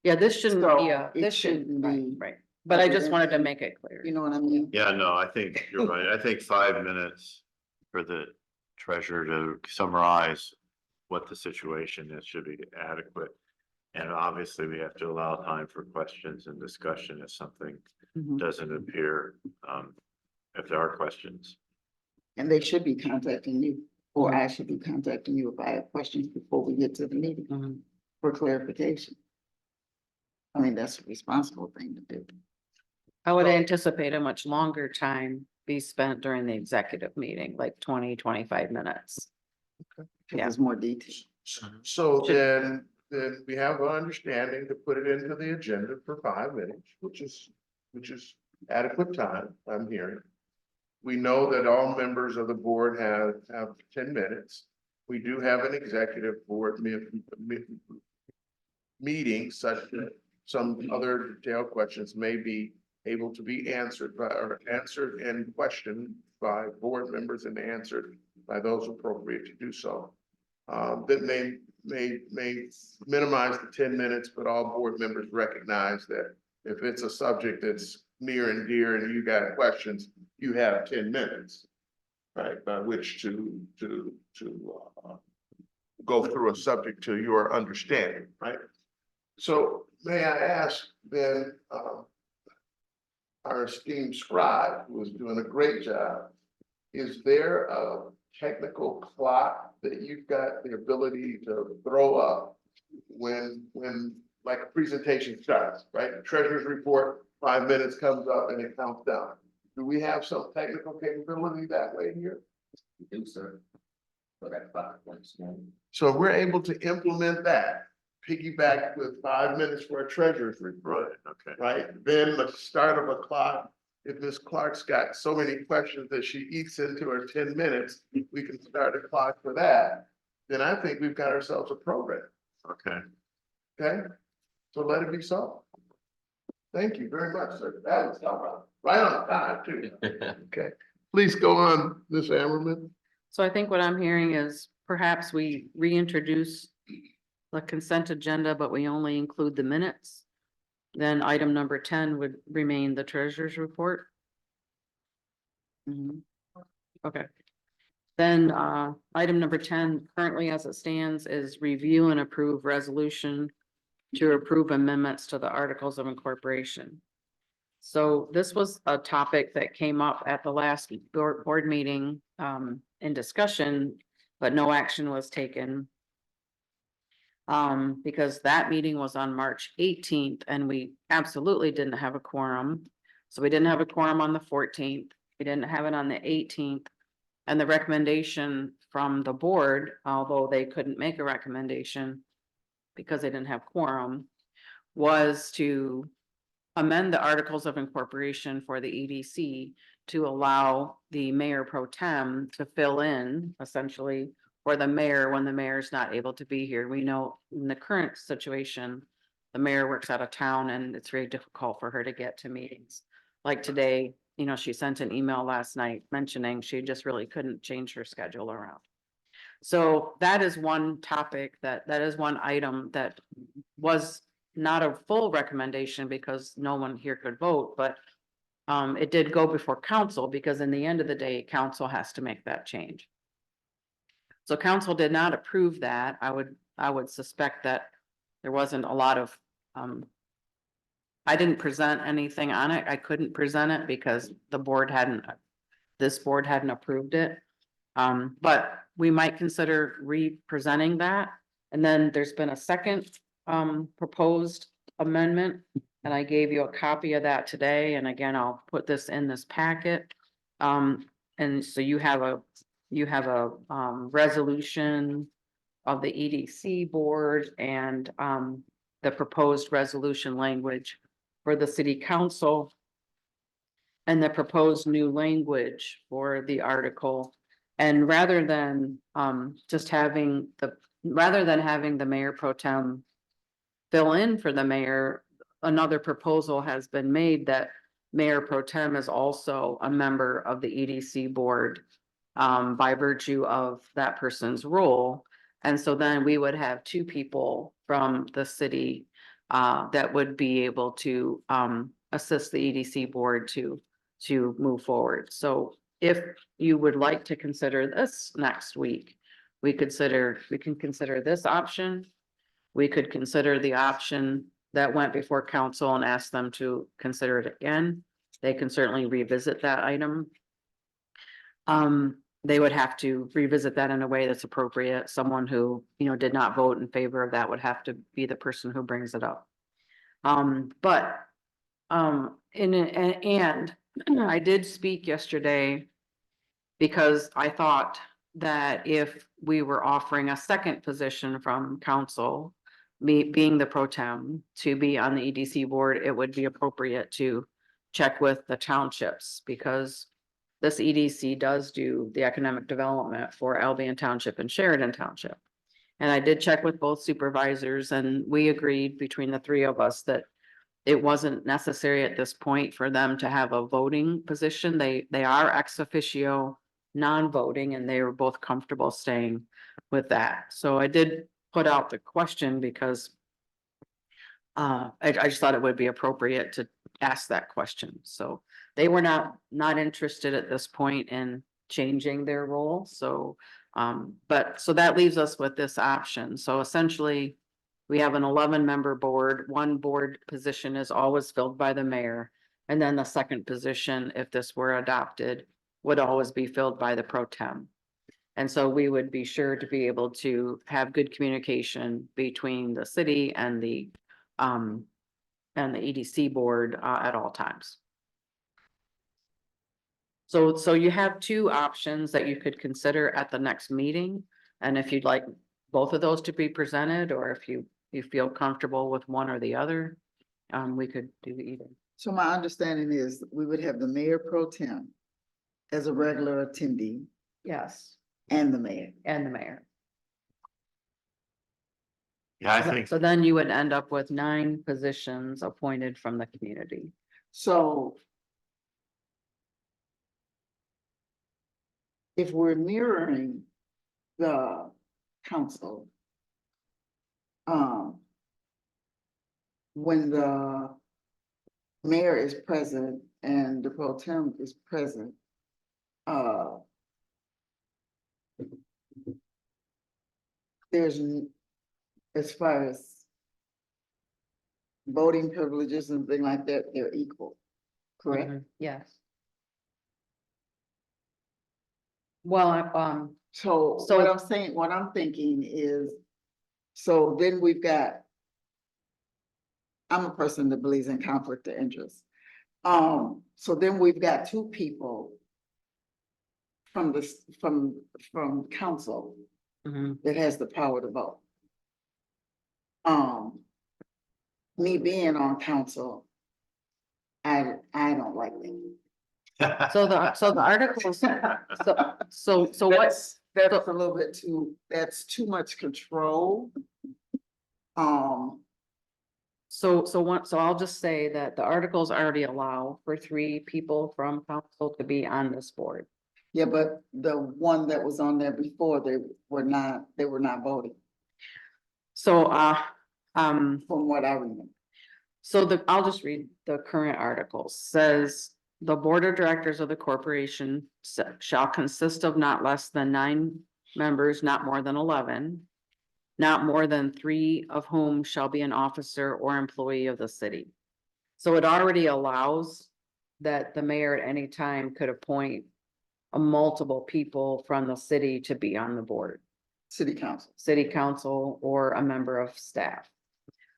Yeah, this shouldn't So be it shouldn't be. right. But I just wanted to make it clear. You know what I mean? Yeah, no, I think you're right. I think 5 minutes for the treasurer to summarize what the situation is, should be adequate. And obviously, we have to allow time for questions and discussion if something Mhm. doesn't appear, if there are questions. And they should be contacting you, or Mhm. I should be contacting you if I have questions before we get to the meeting Mhm. for clarification. I mean, that's a responsible thing to do. I would anticipate a much longer time be spent during the executive meeting, like 20-25 minutes. Because Yeah. there's more detail. So Should- then we have an understanding to put it into the agenda for 5 minutes, which is adequate time, I'm hearing. We know that all members of the board have 10 minutes. We do have an executive board meeting such that some other detailed questions may be able to be answered or answered and questioned by board members and answered by those appropriate to do so. That may minimize the 10 minutes, but all board members recognize that if it's a subject that's near and dear and you got questions, you have 10 minutes, right, by which to go through a subject to your understanding, right? So may I ask then, our esteemed scribe, who is doing a great job, is there a technical clock that you've got the ability to throw up when like a presentation starts, right? The treasurer's report, 5 minutes comes up and it counts down. Do we have some technical capability that way here? We do, sir. But that clock once again. So if we're able to implement that, piggyback with 5 minutes for a treasurer's report, Okay. right? Then the start of a clock, if Ms. Clark's got so many questions that she eats into her 10 minutes, we can start a clock for that. Then I think we've got ourselves a program, Okay. okay? So let it be so. Thank you very much, sir. That was right on time too. Okay, please go on, Ms. Ammerman. So I think what I'm hearing is perhaps we reintroduce the consent agenda, but we only include the minutes. Then item number 10 would remain the treasurer's report. Mhm. Okay. Then, item number 10, currently as it stands, is review and approve resolution to approve amendments to the Articles of Incorporation. So this was a topic that came up at the last board meeting, in discussion, but no action was taken. Because that meeting was on March 18th and we absolutely didn't have a quorum. So we didn't have a quorum on the 14th. We didn't have it on the 18th. And the recommendation from the board, although they couldn't make a recommendation because they didn't have quorum, was to amend the Articles of Incorporation for the EDC to allow the mayor pro tem to fill in essentially for the mayor when the mayor's not able to be here. We know in the current situation, the mayor works out of town and it's very difficult for her to get to meetings. Like today, you know, she sent an email last night mentioning she just really couldn't change her schedule around. So that is one topic that is one item that was not a full recommendation because no one here could vote, but it did go before council because in the end of the day, council has to make that change. So council did not approve that. I would suspect that there wasn't a lot of, I didn't present anything on it. I couldn't present it because this board hadn't approved it. But we might consider re-presenting that. And then there's been a second, proposed amendment. And I gave you a copy of that today. And again, I'll put this in this packet. And so you have a resolution of the EDC board and, the proposed resolution language for the city council. And the proposed new language for the article. And rather than having the mayor pro tem fill in for the mayor, another proposal has been made that mayor pro tem is also a member of the EDC board by virtue of that person's role. And so then we would have two people from the city that would be able to assist the EDC board to move forward. So if you would like to consider this next week, we can consider this option. We could consider the option that went before council and ask them to consider it again. They can certainly revisit that item. They would have to revisit that in a way that's appropriate. Someone who, did not vote in favor of that would have to be the person who brings it up. And I did speak yesterday because I thought that if we were offering a second position from council, me being the pro tem to be on the EDC board, it would be appropriate to check with the townships because this EDC does do the economic development for Albion Township and Sheridan Township. And I did check with both supervisors and we agreed between the three of us that it wasn't necessary at this point for them to have a voting position. They are ex officio non-voting and they were both comfortable staying with that. So I did put out the question because I just thought it would be appropriate to ask that question. So they were not interested at this point in changing their role. So so that leaves us with this option. So essentially we have an 11-member board. One board position is always filled by the mayor. And then the second position, if this were adopted, would always be filled by the pro tem. And so we would be sure to be able to have good communication between the city and the EDC board at all times. So you have two options that you could consider at the next meeting. And if you'd like both of those to be presented, or if you feel comfortable with one or the other, we could do either. So my understanding is we would have the mayor pro tem as a regular attendee Yes, and the mayor. and the mayor. Yeah, I think, So then you would end up with 9 positions appointed from the community. So if we're mirroring the council, when the mayor is present and the pro tem is present, as far as voting privileges and things like that, they're equal, correct? Mhm, yes. Well, So So- what I'm thinking is, so then we've got, I'm a person that believes in conflict of interest. So then we've got 2 people from this, from council mhm, that has the power to vote. Me being on council, I don't like that. so the articles, so what, That's a little bit that's too much control. so I'll just say that the articles already allow for 3 people from council to be on this board. Yeah, but the one that was on there before, they were not voting, So, from what I remember. so I'll just read the current articles. Says the board of directors of the corporation shall consist of not less than 9 members, not more than 11. Not more than 3 of whom shall be an officer or employee of the city. So it already allows that the mayor at any time could appoint multiple people from the city to be on the board. City Council or a member of staff.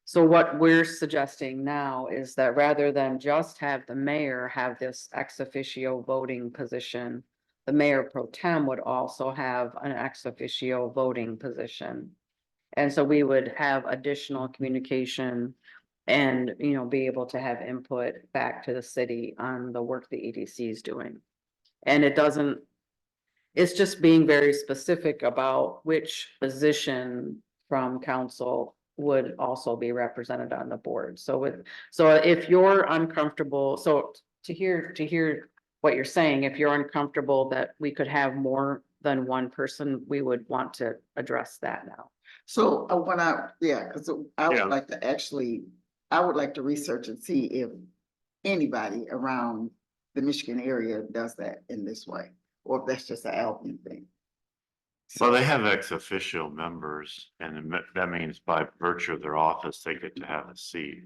So what we're suggesting now is that rather than just have the mayor have this ex officio voting position, the mayor pro tem would also have an ex officio voting position. And so we would have additional communication and, be able to have input back to the city on the work the EDC is doing. And it's just being very specific about which position from council would also be represented on the board. So if you're uncomfortable, so to hear what you're saying, if you're uncomfortable that we could have more than one person, we would want to address that now. So because I Yeah. would like to I would like to research and see if anybody around the Michigan area does that in this way, or if that's just an Albion thing. Well, they have ex officio members, and that means by virtue of their office, they get to have a seat.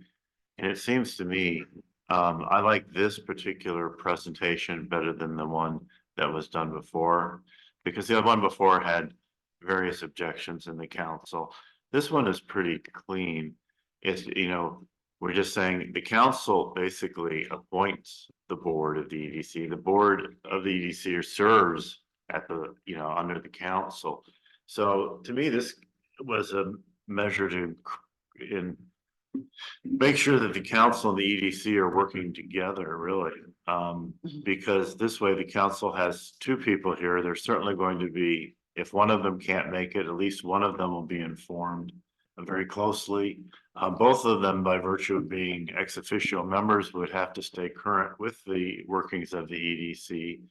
And it seems to me, I like this particular presentation better than the one that was done before. Because the other one before had various objections in the council. This one is pretty clean. It's, we're just saying the council basically appoints the board of the EDC. The board of the EDC serves at the, under the council. So to me, this was a measure to make sure that the council and the EDC are working together, really. Because this way the council has two people here. There's certainly going to be, if one of them can't make it, at least one of them will be informed very closely. Both of them, by virtue of being ex officio members, would have to stay current with the workings of the EDC.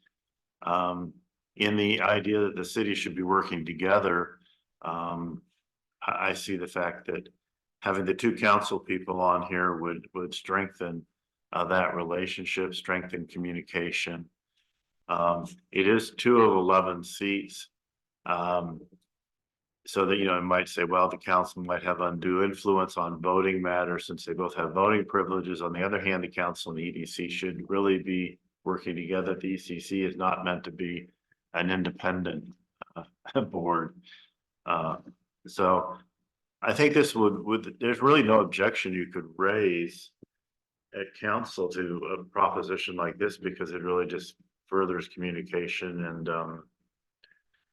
In the idea that the city should be working together, I see the fact that having the two council people on here would strengthen that relationship, strengthen communication. It is 2 of 11 seats. So that, it might say, well, the council might have undue influence on voting matters since they both have voting privileges. On the other hand, the council and the EDC should really be working together. The ECC is not meant to be an independent board. So I think this would, there's really no objection you could raise at council to a proposition like this, because it really just furthers communication and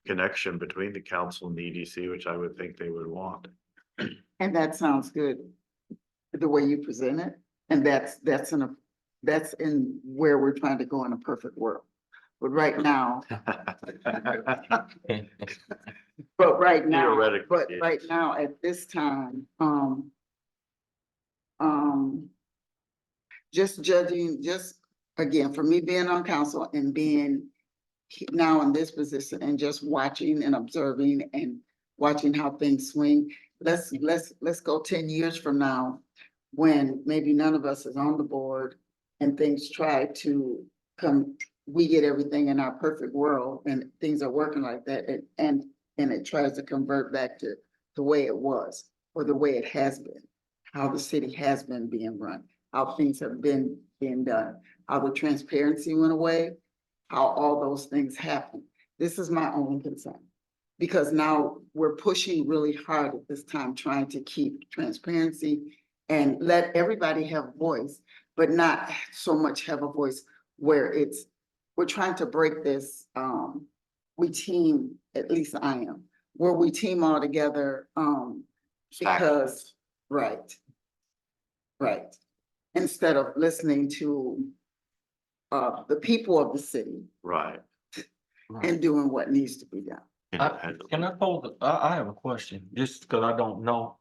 connection between the council and the EDC, which I would think they would want. And that sounds good, the way you present it, and that's in where we're trying to go in a perfect world. But right now, Theoretically, right now, at this time, just judging, just again, for me being on council and being now in this position and just watching and observing and watching how things swing. Let's go 10 years from now, when maybe none of us is on the board and things try to come, we get everything in our perfect world and things are working like that, and it tries to convert back to the way it was or the way it has been, how the city has been being run, how things have been being done, how the transparency went away, how all those things happen. This is my own concern, because now we're pushing really hard at this time, trying to keep transparency and let everybody have a voice, but not so much have a voice where we're trying to break this, we team, at least I am, where we team all together, because, right. Instead of listening to the people of the city right. and doing what needs to be done. Can I pose, I have a question, just because I don't know.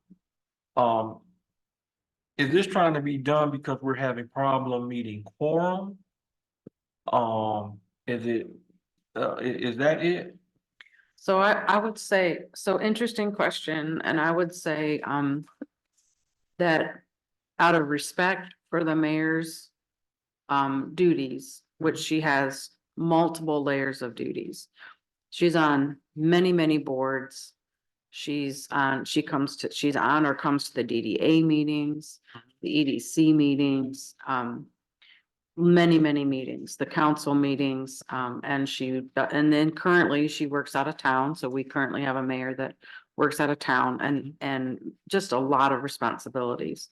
Is this trying to be done because we're having problem meeting quorum? Is it, is that it? So I would say, so interesting question, and I would say, that out of respect for the mayor's duties, which she has multiple layers of duties. She's on many, many boards. She's on or comes to the DDA meetings, the EDC meetings, many, many meetings, the council meetings, and then currently she works out of town. So we currently have a mayor that works out of town and just a lot of responsibilities.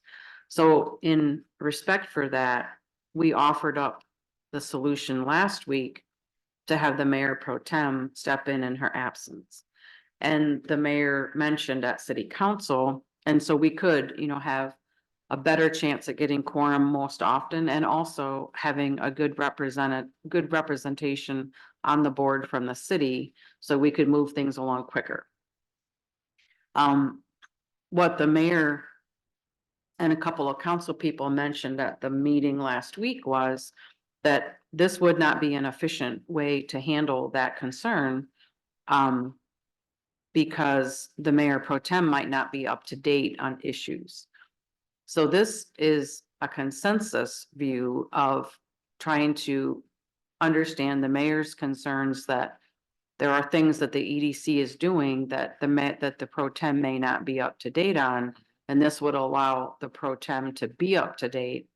So in respect for that, we offered up the solution last week to have the mayor pro tem step in her absence. And the mayor mentioned at city council, and so we could, have a better chance at getting quorum most often, and also having a good representation on the board from the city, so we could move things along quicker. What the mayor and a couple of council people mentioned at the meeting last week was that this would not be an efficient way to handle that concern, because the mayor pro tem might not be up to date on issues. So this is a consensus view of trying to understand the mayor's concerns that there are things that the EDC is doing that the pro tem may not be up to date on. And this would allow the pro tem to be up to date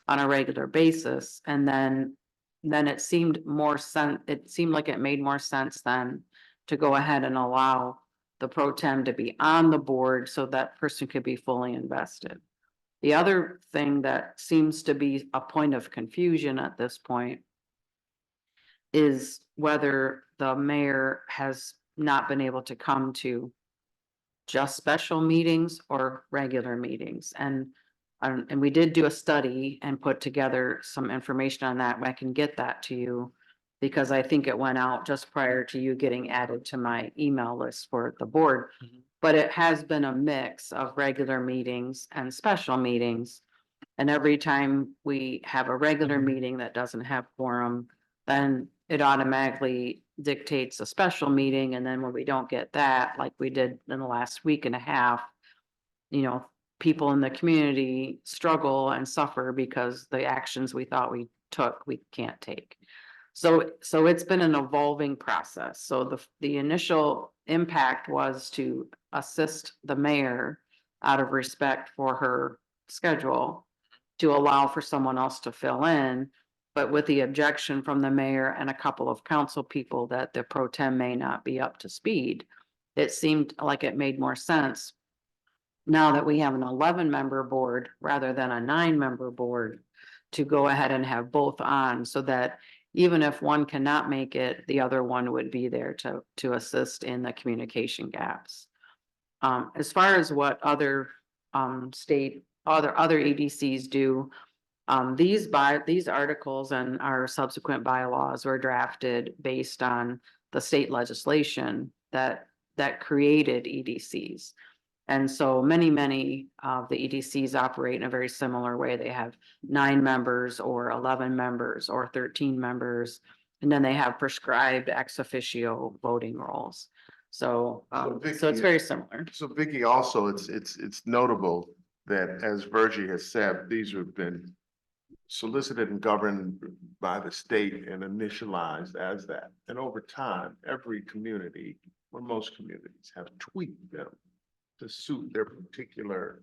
on a regular basis. And then it seemed it seemed like it made more sense then to go ahead and allow the pro tem to be on the board so that person could be fully invested. The other thing that seems to be a point of confusion at this point is whether the mayor has not been able to come to just special meetings or regular meetings. And we did do a study and put together some information on that. I can get that to you because I think it went out just prior to you getting added to my email list for the board. Mhm. But it has been a mix of regular meetings and special meetings. And every time we have a regular meeting that doesn't have quorum, then it automatically dictates a special meeting. And then when we don't get that, like we did in the last week and a half, you know, people in the community struggle and suffer because the actions we thought we took, we can't take. So it's been an evolving process. So the initial impact was to assist the mayor out of respect for her schedule to allow for someone else to fill in, but with the objection from the mayor and a couple of council people that the pro tem may not be up to speed. It seemed like it made more sense now that we have an 11-member board rather than a 9-member board to go ahead and have both on so that even if one cannot make it, the other one would be there to assist in the communication gaps. As far as what other other EDCs do, these articles and our subsequent bylaws were drafted based on the state legislation that created EDCs. And so many of the EDCs operate in a very similar way. They have 9 members or 11 members or 13 members, and then they have prescribed ex officio voting roles. So it's Vicky, very similar. So Vicky, also, it's notable that, as Virgie has said, these have been solicited and governed by the state and initialized as that. And over time, every community, or most communities, have tweaked them to suit their particular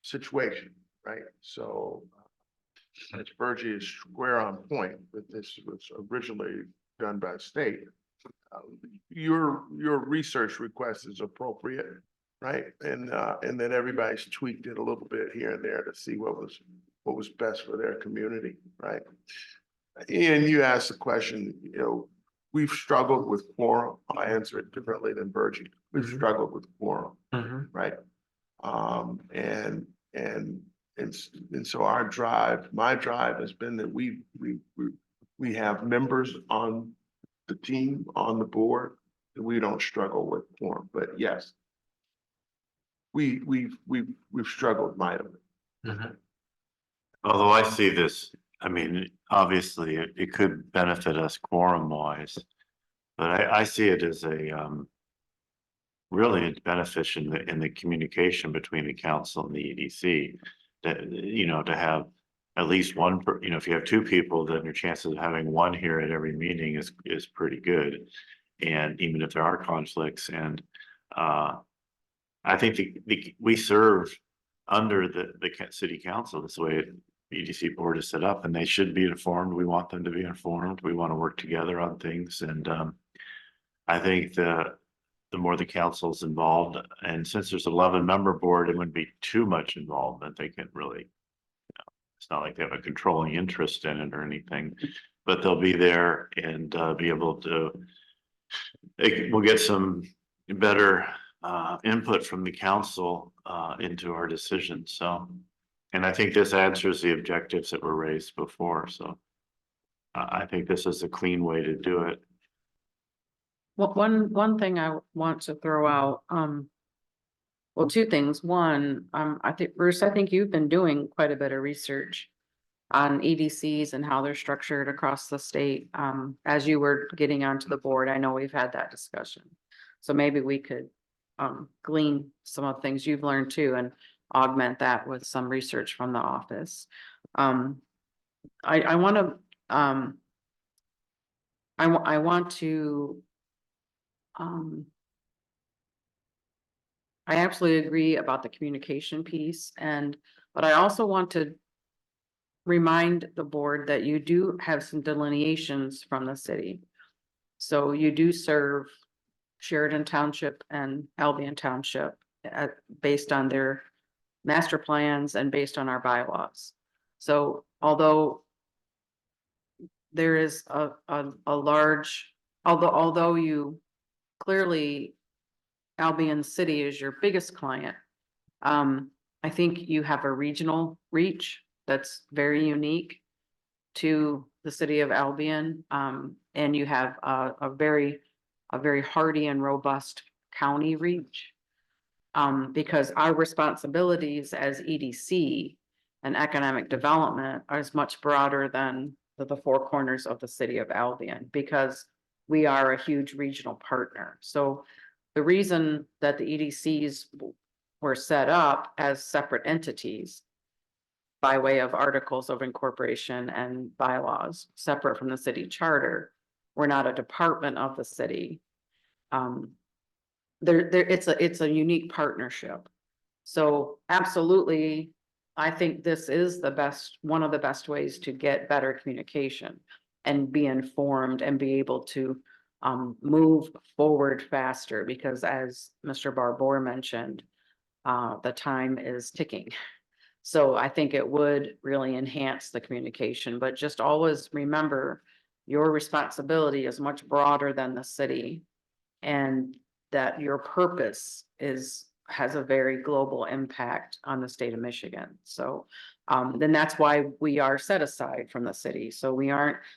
situation, right? So as Virgie is square on point, that this was originally done by the state. Your research request is appropriate, right? And then everybody's tweaked it a little bit here and there to see what was best for their community, right? And you asked the question, we've struggled with quorum. I'll answer it differently than Virgie. We've struggled with quorum, right? And so my drive has been that we have members on the team, on the board, and we don't struggle with quorum. But yes, we've struggled mightily. Although I see this, I mean, obviously it could benefit us quorum wise, but I see it as a really beneficial in the communication between the council and the EDC. That, to have at least one, if you have 2 people, then your chances of having one here at every meeting is pretty good. And even if there are conflicts, and I think we serve under the city council. That's the way the EDC board is set up, and they should be informed. We want them to be informed. We want to work together on things, and I think the more the council's involved, and since there's 11-member board, it wouldn't be too much involvement. They can really, it's not like they have a controlling interest in it or anything, but they'll be there and be able to, we'll get some better input from the council into our decisions. So, and I think this answers the objectives that were raised before. So I think this is a clean way to do it. Well, one thing I want to throw out, well, 2 things. One, I think, Bruce, I think you've been doing quite a bit of research on EDCs and how they're structured across the state. As you were getting onto the board, I know we've had that discussion. So maybe we could glean some of the things you've learned too and augment that with some research from the office. I want to Um. I absolutely agree about the communication piece but I also want to remind the board that you do have some delineations from the city. So you do serve Sheridan Township and Albion Township based on their master plans and based on our bylaws. So although there is a large, although you clearly Albion City is your biggest client, I think you have a regional reach that's very unique to the city of Albion. And you have a very hardy and robust county reach. Because our responsibilities as EDC and economic development are as much broader than the four corners of the city of Albion, because we are a huge regional partner. So the reason that the EDCs were set up as separate entities by way of articles of incorporation and bylaws, separate from the city charter, we're not a department of the city. It's a unique partnership. So absolutely, I think this is one of the best ways to get better communication and be informed and be able to move forward faster, because as Mr. Barbour mentioned, the time is ticking. So I think it would really enhance the communication, but just always remember your responsibility is much broader than the city, and that your purpose has a very global impact on the state of Michigan. So then that's why we are set aside from the city. So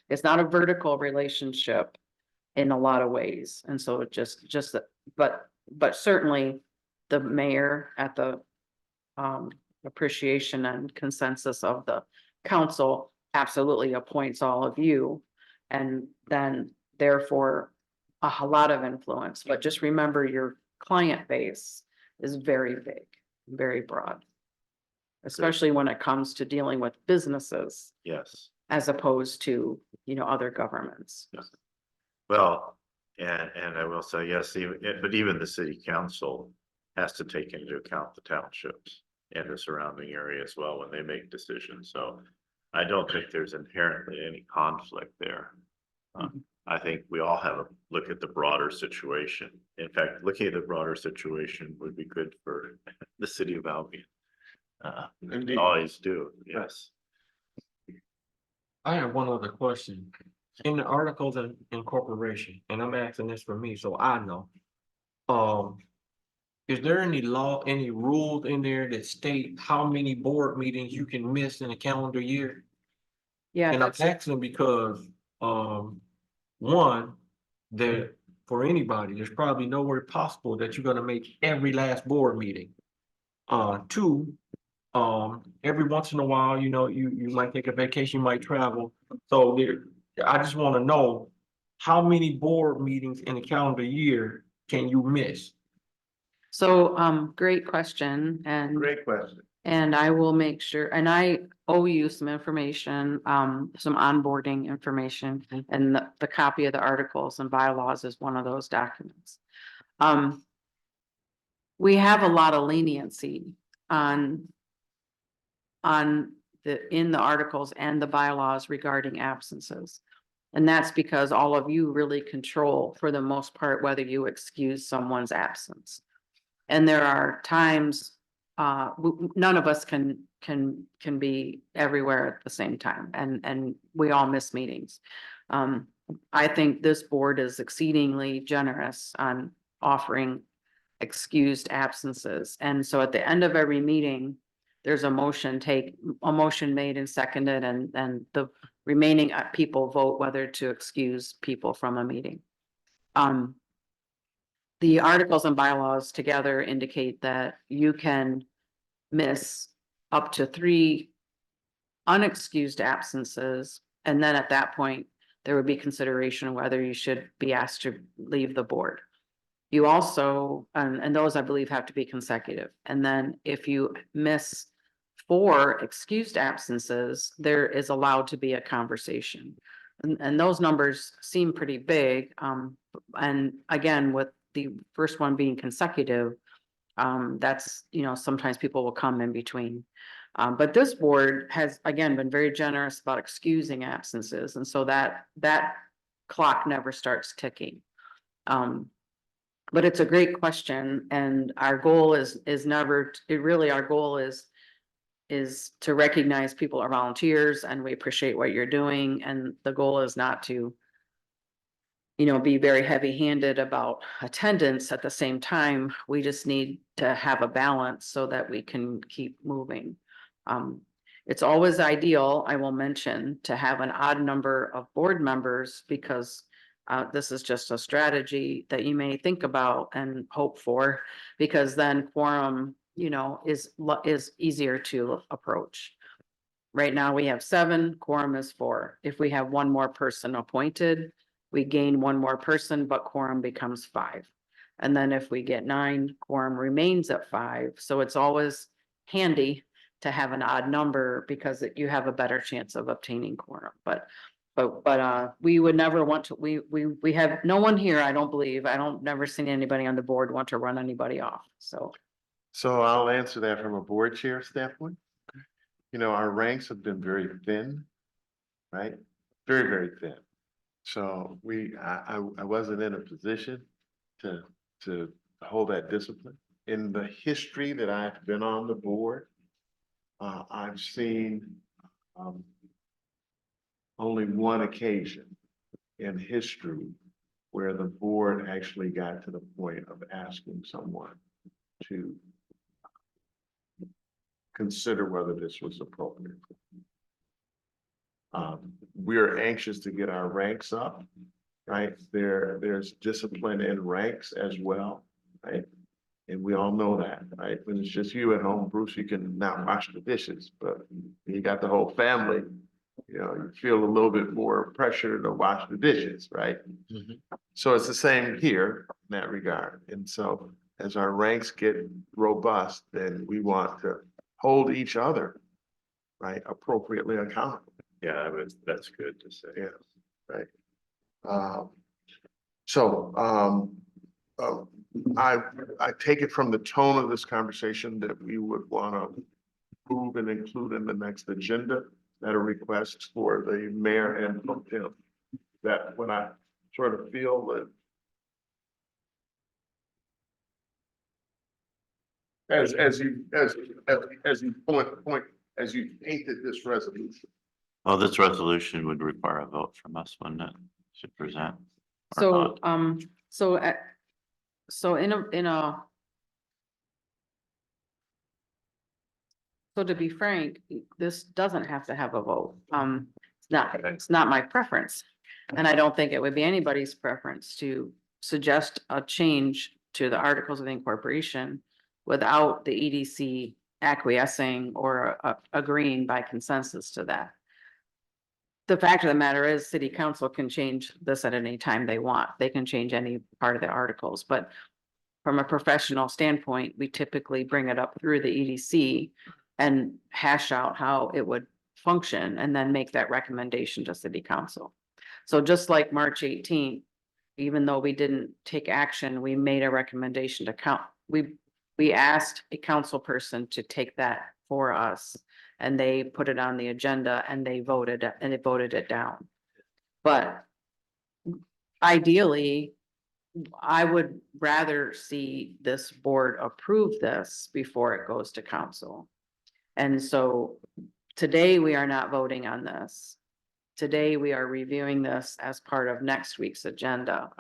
it's not a vertical relationship in a lot of ways. And so but certainly the mayor at the appreciation and consensus of the council absolutely appoints all of you. And then therefore a lot of influence, but just remember your client base is very big, very broad. Especially when it comes to dealing with businesses Yes. as opposed to, other governments. Yes. Well, and I will say, yes, but even the city council has to take into account the townships and the surrounding area as well when they make decisions. So I don't think there's inherently any conflict there. I think we all have a look at the broader situation. In fact, looking at the broader situation would be good for the city of Albion. Indeed. Always do, yes. I have one other question. In the articles of incorporation, and I'm asking this for me, so I know. Is there any law, any rules in there that state how many board meetings you can miss in a calendar year? Yeah, And I'm asking because, one, that for anybody, there's probably nowhere possible that you're gonna make every last board meeting. Two, every once in a while, you might take a vacation, you might travel. So I just wanna know, how many board meetings in a calendar year can you miss? so, great question, and Great question. I will make sure, and I owe you some information, some onboarding information, and the copy of the articles and bylaws is one of those documents. We have a lot of leniency in the articles and the bylaws regarding absences. And that's because all of you really control, for the most part, whether you excuse someone's absence. And there are times, none of us can be everywhere at the same time, and we all miss meetings. I think this board is exceedingly generous on offering excused absences. And so at the end of every meeting, there's a motion made and seconded, and the remaining people vote whether to excuse people from a meeting. The articles and bylaws together indicate that you can miss up to 3 unexcused absences. And then at that point, there would be consideration whether you should be asked to leave the board. You also, and those I believe have to be consecutive. And then if you miss 4 excused absences, there is allowed to be a conversation. And those numbers seem pretty big, and again, with the first one being consecutive, that's, you know, sometimes people will come in between. But this board has, again, been very generous about excusing absences, and so that clock never starts ticking. But it's a great question, and our goal is never, it really, our goal is to recognize people are volunteers, and we appreciate what you're doing, and the goal is not to, you know, be very heavy-handed about attendance. At the same time, we just need to have a balance so that we can keep moving. It's always ideal, I will mention, to have an odd number of board members, because this is just a strategy that you may think about and hope for, because then quorum, you know, is easier to approach. Right now, we have 7, quorum is 4. If we have one more person appointed, we gain one more person, but quorum becomes 5. And then if we get 9, quorum remains at 5. So it's always handy to have an odd number, because you have a better chance of obtaining quorum. But we would never want to, we have no one here, I don't believe, I don't, never seen anybody on the board want to run anybody off, so. So I'll answer that from a board chair standpoint. You know, our ranks have been very thin, right? Very, very thin. So I wasn't in a position to hold that discipline. In the history that I've been on the board, I've seen only one occasion in history where the board actually got to the point of asking someone to consider whether this was appropriate. We're anxious to get our ranks up, right? There's discipline in ranks as well, right? And we all know that, right? When it's just you at home, Bruce, you can not wash the dishes, but you got the whole family, you know, you feel a little bit more pressure to wash the dishes, right? So it's the same here in that regard. And so as our ranks get robust, then we want to hold each other, right, appropriately accountable. Yeah, that's good to say. Yeah, right. I take it from the tone of this conversation that we would want to move and include in the next agenda that a request for the mayor and pro tem. That when I sort of feel that as you painted this resolution. Well, this resolution would require a vote from us, wouldn't it, to present? Or So, not? so so to be frank, this doesn't have to have a vote. It's not my preference. And I don't think it would be anybody's preference to suggest a change to the Articles of Incorporation without the EDC acquiescing or agreeing by consensus to that. The fact of the matter is, city council can change this at any time they want. They can change any part of the articles, but from a professional standpoint, we typically bring it up through the EDC and hash out how it would function and then make that recommendation to city council. So just like March 18th, even though we didn't take action, we made a recommendation to we asked a council person to take that for us, and they put it on the agenda and they voted it down. But ideally, I would rather see this board approve this before it goes to council. And so today we are not voting on this. Today we are reviewing this as part of next week's agenda.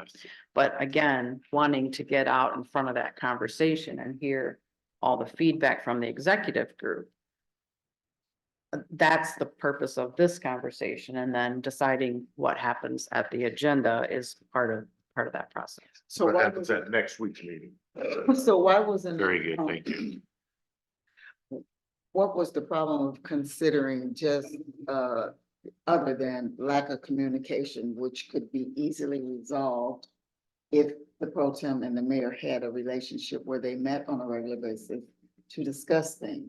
But again, wanting to get out in front of that conversation and hear all the feedback from the executive group. That's the purpose of this conversation, and then deciding what happens at the agenda is part of that process. So What why happens was, at next week's meeting? so why wasn't? Very good, thank you. What was the problem of considering just, other than lack of communication, which could be easily resolved if the pro tem and the mayor had a relationship where they met on a regular basis to discuss things?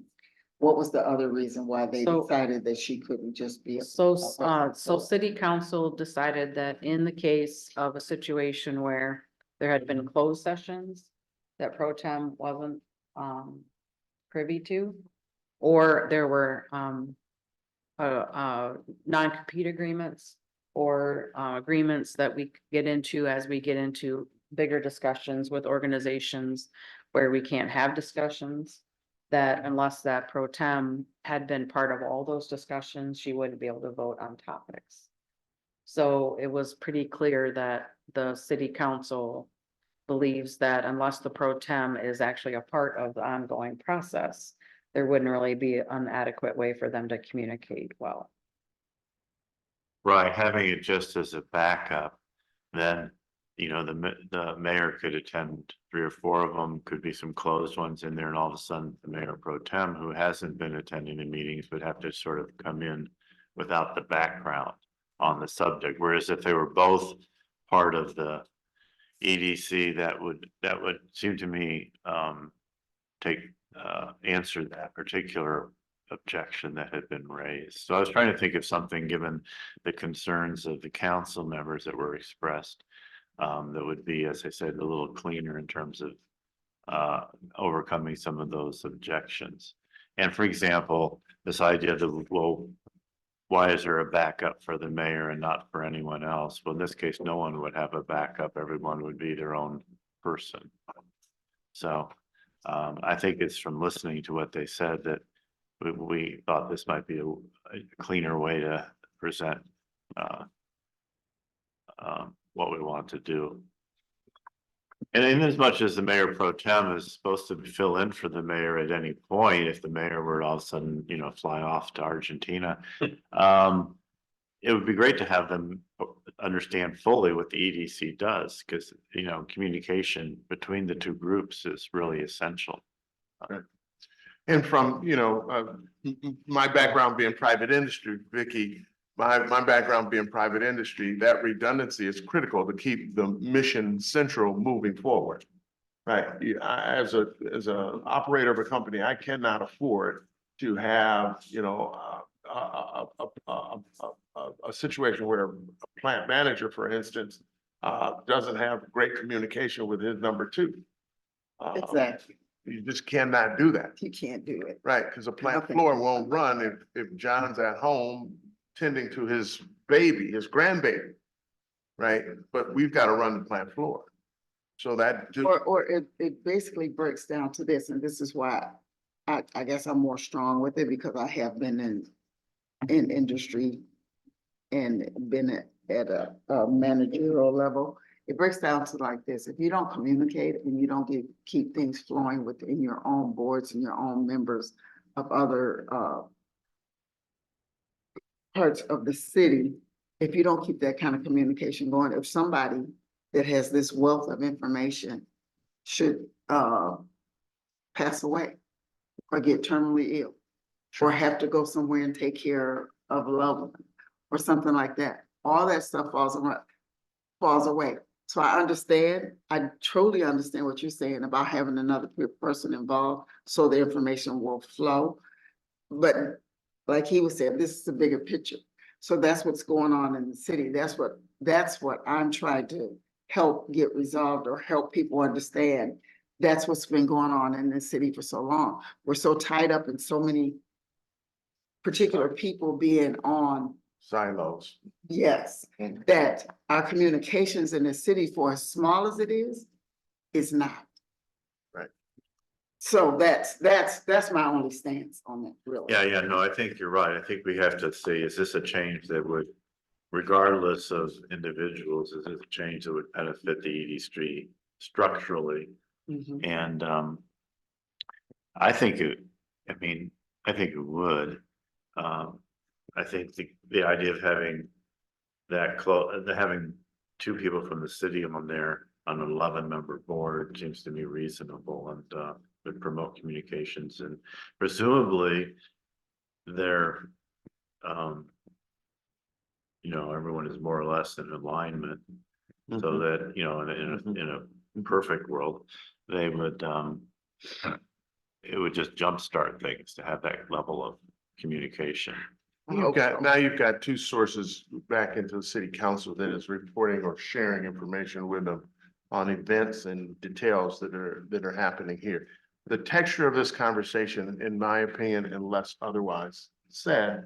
What was the other reason why they So- decided that she couldn't just be? So city council decided that in the case of a situation where there had been closed sessions that pro tem wasn't, privy to, or there were, non-compete agreements or, agreements that we could get into as we get into bigger discussions with organizations where we can't have discussions, that unless that pro tem had been part of all those discussions, she wouldn't be able to vote on topics. So it was pretty clear that the city council believes that unless the pro tem is actually a part of the ongoing process, there wouldn't really be an adequate way for them to communicate well. Right, having it just as a backup, then, the mayor could attend 3 or 4 of them, could be some closed ones in there, and all of a sudden, the mayor pro tem, who hasn't been attending the meetings, would have to sort of come in without the background on the subject, whereas if they were both part of the EDC, that would seem to me, answer that particular objection that had been raised. So I was trying to think of something, given the concerns of the council members that were expressed, that would be, as I said, a little cleaner in terms of overcoming some of those objections. And for example, this idea that, well, why is there a backup for the mayor and not for anyone else? Well, in this case, no one would have a backup. Everyone would be their own person. So I think it's from listening to what they said that we thought this might be a cleaner way to present what we want to do. And in as much as the mayor pro tem is supposed to fill in for the mayor at any point, if the mayor were all of a sudden, fly off to Argentina, it would be great to have them understand fully what the EDC does, because, communication between the two groups is really essential. And from, my background being private industry, Vicky, my background being private industry, that redundancy is critical to keep the mission central moving forward. Right, as a operator of a company, I cannot afford to have, a situation where a plant manager, for instance, doesn't have great communication with his number 2. Exactly. You just cannot do that. You can't do it. Right, because a plant Okay. floor won't run if John's at home tending to his baby, his grandbaby. Right, but we've got to run the plant floor. So that. Or it basically breaks down to this, and this is why I guess I'm more strong with it, because I have been in industry and been at a managerial level. It breaks down to like this: if you don't communicate and you don't keep things flowing within your own boards and your own members of other parts of the city, if you don't keep that kind of communication going, if somebody that has this wealth of information should pass away or get terminally ill or have to go somewhere and take care of a loved one or something like that, all that stuff falls away. So I truly understand what you're saying about having another person involved so the information will flow. But like he was saying, this is a bigger picture. So that's what's going on in the city. That's what I'm trying to help get resolved or help people understand. That's what's been going on in the city for so long. We're so tied up in so many particular people being on. Silos. Yes, that our communications in the city, for as small as it is not. Right. So that's my only stance on that, really. Yeah, no, I think you're right. I think we have to see, is this a change that would, regardless of individuals, is this a change that would benefit the EDC structurally? Mhm. And I think it would. I think the idea of having having 2 people from the city on there on an 11-member board seems to me reasonable and would promote communications, and presumably they're everyone is more or less in alignment, so that in a perfect world they would it would just jumpstart things to have that level of communication. You've got two sources back into the city council that is reporting or sharing information with them on events and details that are happening here. The texture of this conversation, in my opinion, unless otherwise said,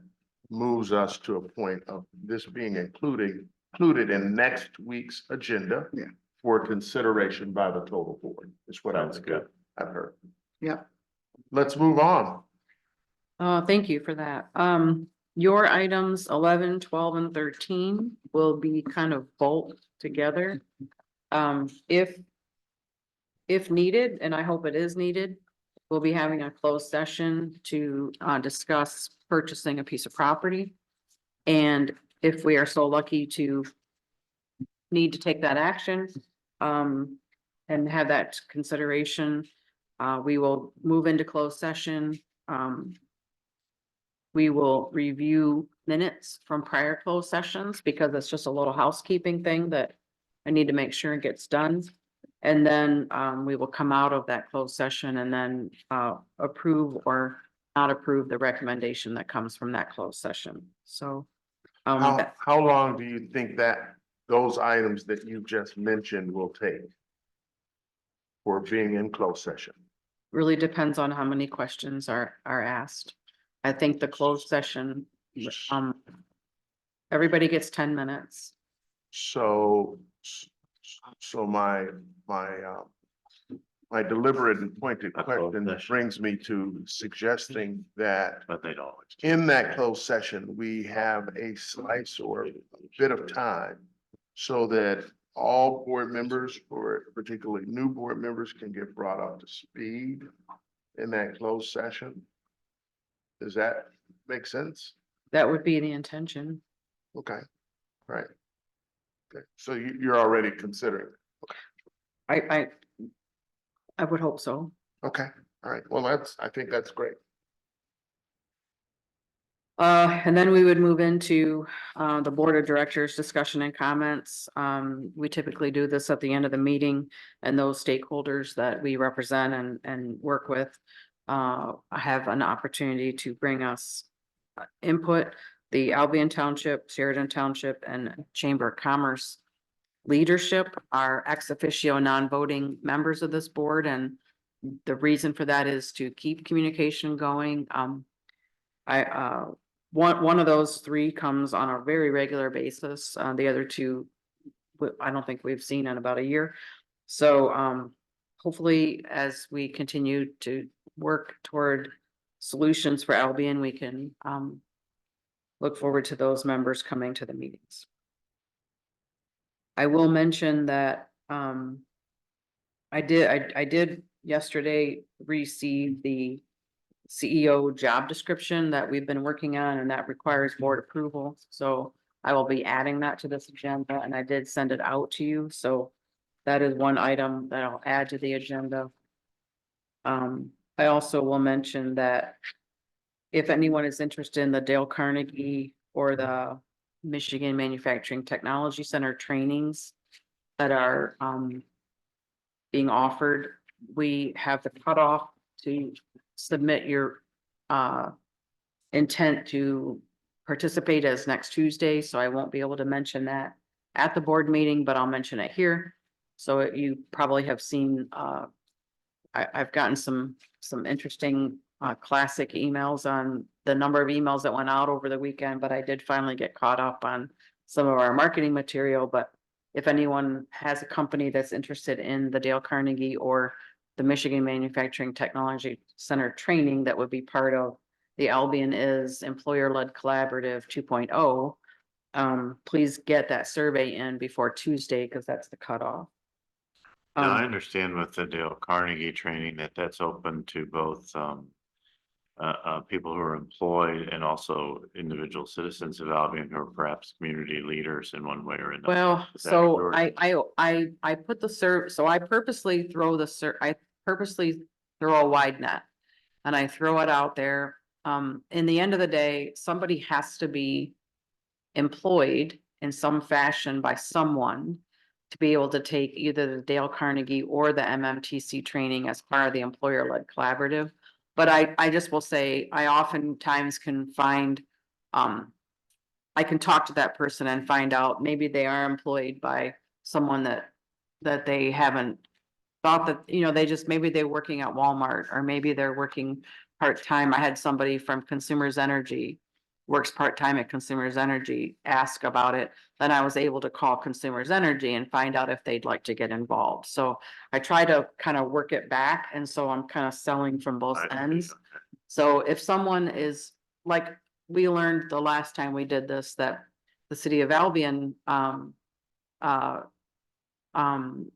moves us to a point of this being included in next week's agenda. Yeah. For consideration by the total board, is what Sounds good. I've heard. Yep. Let's move on. Thank you for that. Your items 11, 12, and 13 will be kind of bulked together. If needed, and I hope it is needed, we'll be having a closed session to discuss purchasing a piece of property. And if we are so lucky to need to take that action, and have that consideration, we will move into closed session. We will review minutes from prior closed sessions because it's just a little housekeeping thing that I need to make sure it gets done. And then we will come out of that closed session and then approve or not approve the recommendation that comes from that closed session. So How long do you think that those items that you just mentioned will take for being in closed session? really depends on how many questions are asked. I think the closed session, everybody gets 10 minutes. So my deliberate and pointed A closed question session. brings me to suggesting that But they'd always. in that closed session, we have a slice or a bit of time so that all board members, or particularly new board members, can get brought up to speed in that closed session. Does that make sense? That would be the intention. Okay, right. Okay, so you're already considering. I would hope so. Okay, all right. Well, I think that's great. And then we would move into the board of directors discussion and comments. We typically do this at the end of the meeting, and those stakeholders that we represent and work with have an opportunity to bring us input. The Albion Township, Sheridan Township, and Chamber of Commerce leadership are ex officio non-voting members of this board, and the reason for that is to keep communication going. One of those three comes on a very regular basis. The other two, I don't think we've seen in about a year. So, hopefully, as we continue to work toward solutions for Albion, we can, look forward to those members coming to the meetings. I will mention that, I did yesterday receive the CEO job description that we've been working on, and that requires board approval. So I will be adding that to this agenda, and I did send it out to you. So that is one item that I'll add to the agenda. I also will mention that if anyone is interested in the Dale Carnegie or the Michigan Manufacturing Technology Center trainings that are being offered, we have the cutoff to submit your intent to participate as next Tuesday, so I won't be able to mention that at the board meeting, but I'll mention it here. So you probably have seen, I've gotten some interesting classic emails on the number of emails that went out over the weekend, but I did finally get caught up on some of our marketing material. But if anyone has a company that's interested in the Dale Carnegie or the Michigan Manufacturing Technology Center training that would be part of the Albion is Employer-Led Collaborative 2.0, please get that survey in before Tuesday, because that's the cutoff. Now, I understand with the Dale Carnegie training that that's open to both people who are employed and also individual citizens of Albion who are perhaps community leaders in one way or another. Well, Is that so correct? I put the so I purposely throw a wide net, and I throw it out there. In the end of the day, somebody has to be employed in some fashion by someone to be able to take either the Dale Carnegie or the MMTC training as part of the employer-led collaborative. But I just will say, I oftentimes can find, I can talk to that person and find out, maybe they are employed by someone that they haven't thought that, they just, maybe they're working at Walmart, or maybe they're working part-time. I had somebody from Consumers Energy, works part-time at Consumers Energy, ask about it. Then I was able to call Consumers Energy and find out if they'd like to get involved. So I try to kind of work it back, and so I'm kind of selling from both I see, ends. okay. So if someone is, like, we learned the last time we did this, that the city of Albion, uh,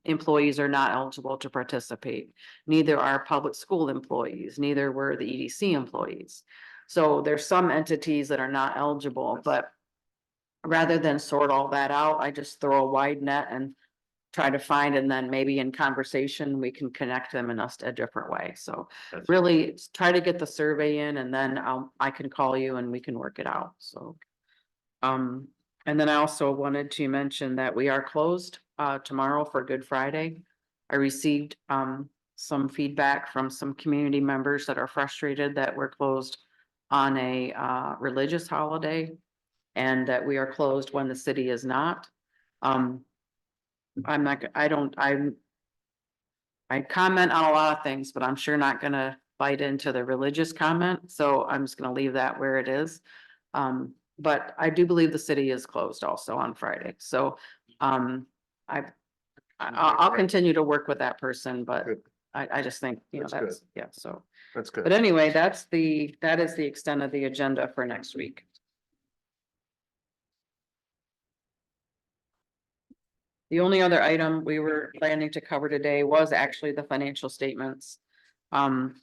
employees are not eligible to participate. Neither are public school employees, neither were the EDC employees. So there's some entities that are not eligible, but rather than sort all that out, I just throw a wide net and try to find, and then maybe in conversation, we can connect them in a different way. So That's- really try to get the survey in, and then I can call you and we can work it out, so. And then I also wanted to mention that we are closed tomorrow for Good Friday. I received some feedback from some community members that are frustrated that we're closed on a religious holiday, and that we are closed when the city is not. I'm not, I comment on a lot of things, but I'm sure not gonna bite into the religious comment, so I'm just gonna leave that where it is. But I do believe the city is closed also on Friday, so, I'll continue to work with that person, but Good. I just think, That's good. yeah, so. That's But good. anyway, that is the extent of the agenda for next week. The only other item we were planning to cover today was actually the financial statements.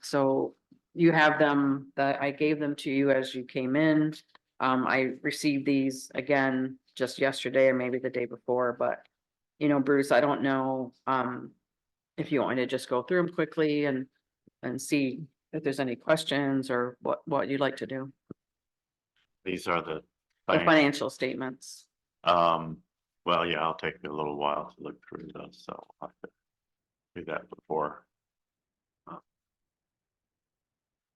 So you have them, that I gave them to you as you came in. I received these again just yesterday or maybe the day before, but Bruce, I don't know, if you want me to just go through them quickly and see if there's any questions or what you'd like to do. These are the. The financial statements. Well, yeah, I'll take a little while to look through those, so I'll have to do that before.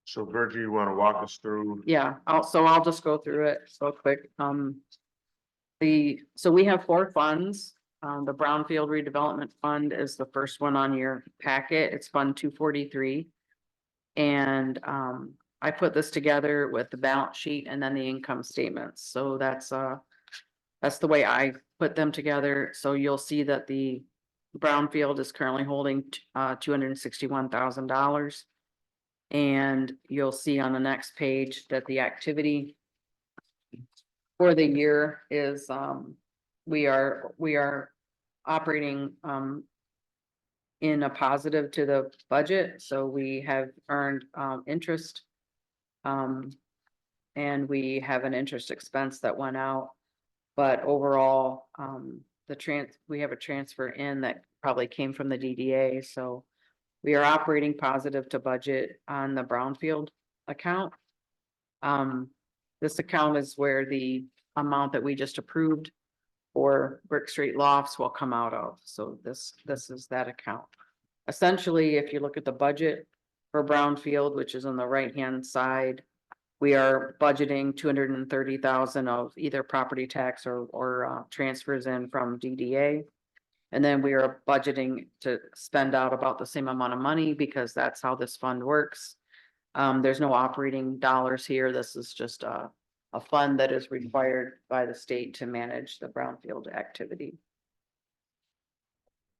So Virgie, you want to walk us through? Yeah, I'll just go through it so quick. So we have 4 funds. The Brownfield Redevelopment Fund is the first one on your packet. It's Fund 243. And, I put this together with the balance sheet and then the income statements. So that's the way I put them together. So you'll see that the Brownfield is currently holding, $261,000. And you'll see on the next page that the activity for the year is, we are operating, in a positive to the budget, so we have earned, interest. And we have an interest expense that went out, but overall, we have a transfer in that probably came from the DDA, so we are operating positive to budget on the Brownfield account. This account is where the amount that we just approved for Brick Street Lofts will come out of. So this is that account. Essentially, if you look at the budget for Brownfield, which is on the right-hand side, we are budgeting 230,000 of either property tax or transfers in from DDA. And then we are budgeting to spend out about the same amount of money because that's how this fund works. There's no operating dollars here. This is just a fund that is required by the state to manage the Brownfield activity.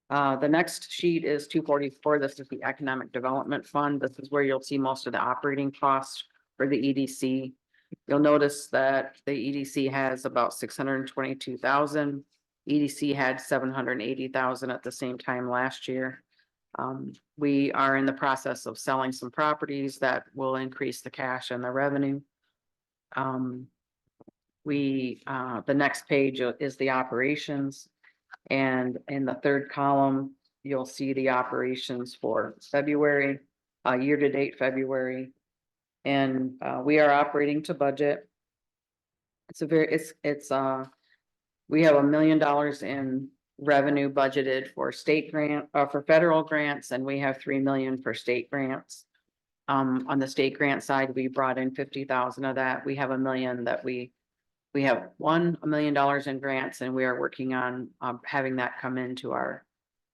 The next sheet is 244. This is the Economic Development Fund. This is where you'll see most of the operating costs for the EDC. You'll notice that the EDC has about 622,000. EDC had 780,000 at the same time last year. We are in the process of selling some properties that will increase the cash and the revenue. The next page is the operations. And in the third column, you'll see the operations for February, year-to-date February. And we are operating to budget. We have $1 million in revenue budgeted for state grant, for federal grants, and we have 3 million for state grants. On the state grant side, we brought in 50,000 of that. We have $1 million that we have $1 million in grants, and we are working on having that come into our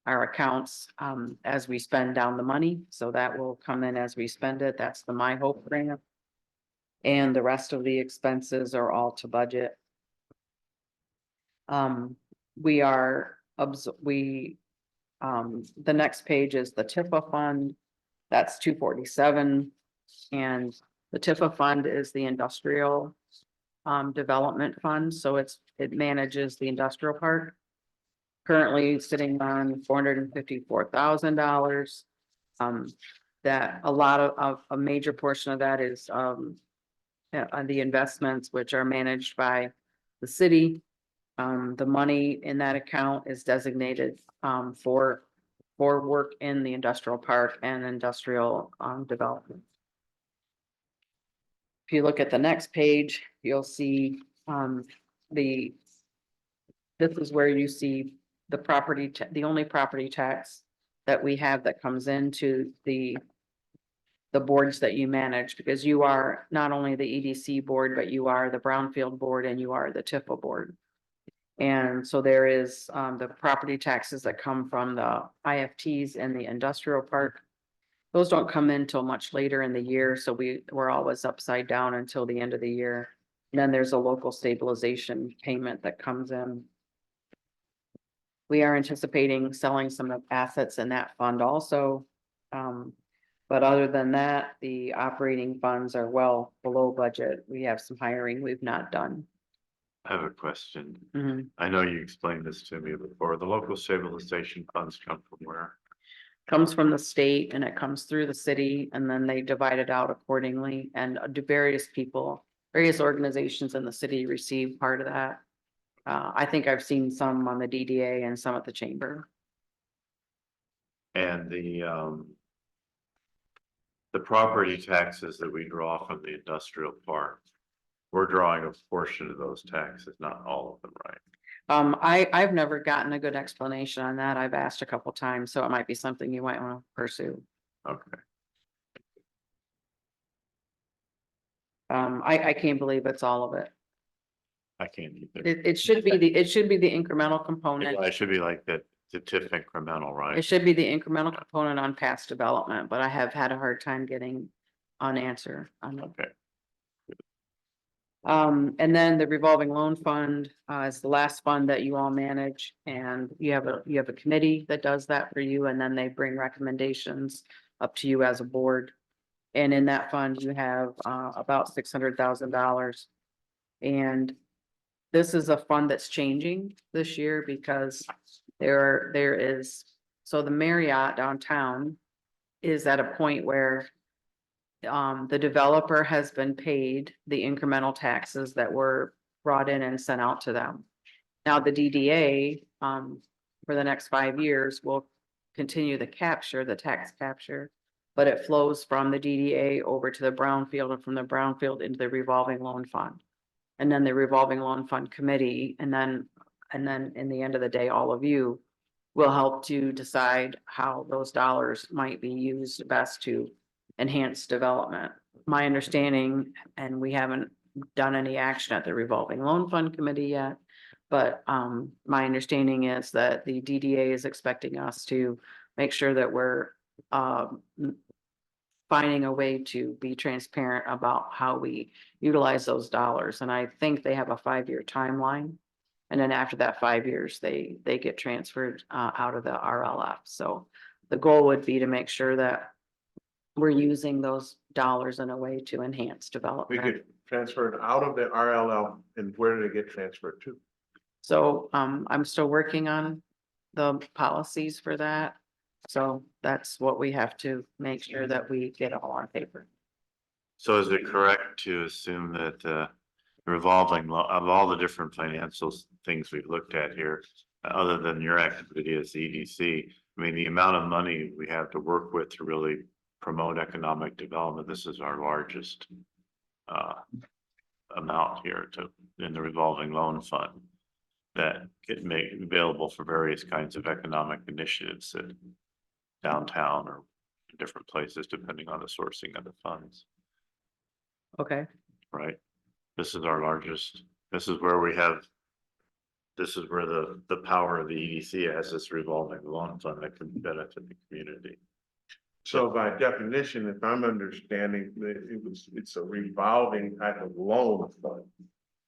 accounts as we spend down the money. So that will come in as we spend it. That's the My Hope grant. And the rest of the expenses are all to budget. We are, the next page is the TIFA fund. That's 247. And the TIFA fund is the industrial development fund. So it manages the industrial park. Currently sitting on $454,000. That a lot of a major portion of that is on the investments, which are managed by the city. The money in that account is designated for work in the industrial park and industrial development. If you look at the next page, you'll see this is where you see the property, the only property tax that we have that comes into the boards that you manage, because you are not only the EDC board, but you are the Brownfield board and you are the TIFA board. And so there is the property taxes that come from the IFTs and the industrial park. Those don't come in till much later in the year, so we're always upside down until the end of the year. And then there's a local stabilization payment that comes in. We are anticipating selling some of assets in that fund also. But other than that, the operating funds are well below budget. We have some hiring we've not done. I have a question. Mhm. I know you explained this to me before. The local stabilization funds come from where? Comes from the state and it comes through the city, and then they divide it out accordingly, and various people, various organizations in the city receive part of that. I think I've seen some on the DDA and some at the chamber. And the property taxes that we draw from the industrial park, we're drawing a portion of those taxes, not all of them, right? I've never gotten a good explanation on that. I've asked a couple times, so it might be something you might want to pursue. Okay. I can't believe it's all of it. I can't either. It should be the incremental component. It should be like the TIF incremental, It right? should be the incremental component on past development, but I have had a hard time getting an answer on it. Okay. And then the revolving loan fund is the last fund that you all manage, and you have a committee that does that for you, and then they bring recommendations up to you as a board. And in that fund, you have about $600,000. And this is a fund that's changing this year because there is, so the Marriott downtown is at a point where the developer has been paid the incremental taxes that were brought in and sent out to them. Now, the DDA, for the next 5 years will continue the tax capture, but it flows from the DDA over to the brownfield and from the brownfield into the revolving loan fund. And then the revolving loan fund committee, and then in the end of the day, all of you will help to decide how those dollars might be used best to enhance development. My understanding, and we haven't done any action at the revolving loan fund committee yet, but my understanding is that the DDA is expecting us to make sure that we're finding a way to be transparent about how we utilize those dollars. And I think they have a 5-year timeline. And then after that 5 years, they get transferred out of the RLF. So the goal would be to make sure that we're using those dollars in a way to enhance We development. get transferred out of the RLL, and where did it get transferred to? So I'm still working on the policies for that. So that's what we have to make sure that we get all on paper. So is it correct to assume that revolving of all the different financial things we've looked at here, other than your activity as EDC, I mean, the amount of money we have to work with to really promote economic development, this is our largest amount here in the revolving loan fund that get made available for various kinds of economic initiatives at downtown or in different places depending on the sourcing of the funds, Okay, right? This is our largest, this is where we have, this is where the power of the EDC has this revolving loan fund that can benefit the community. So by definition, if I'm understanding that it's a revolving type of loan fund,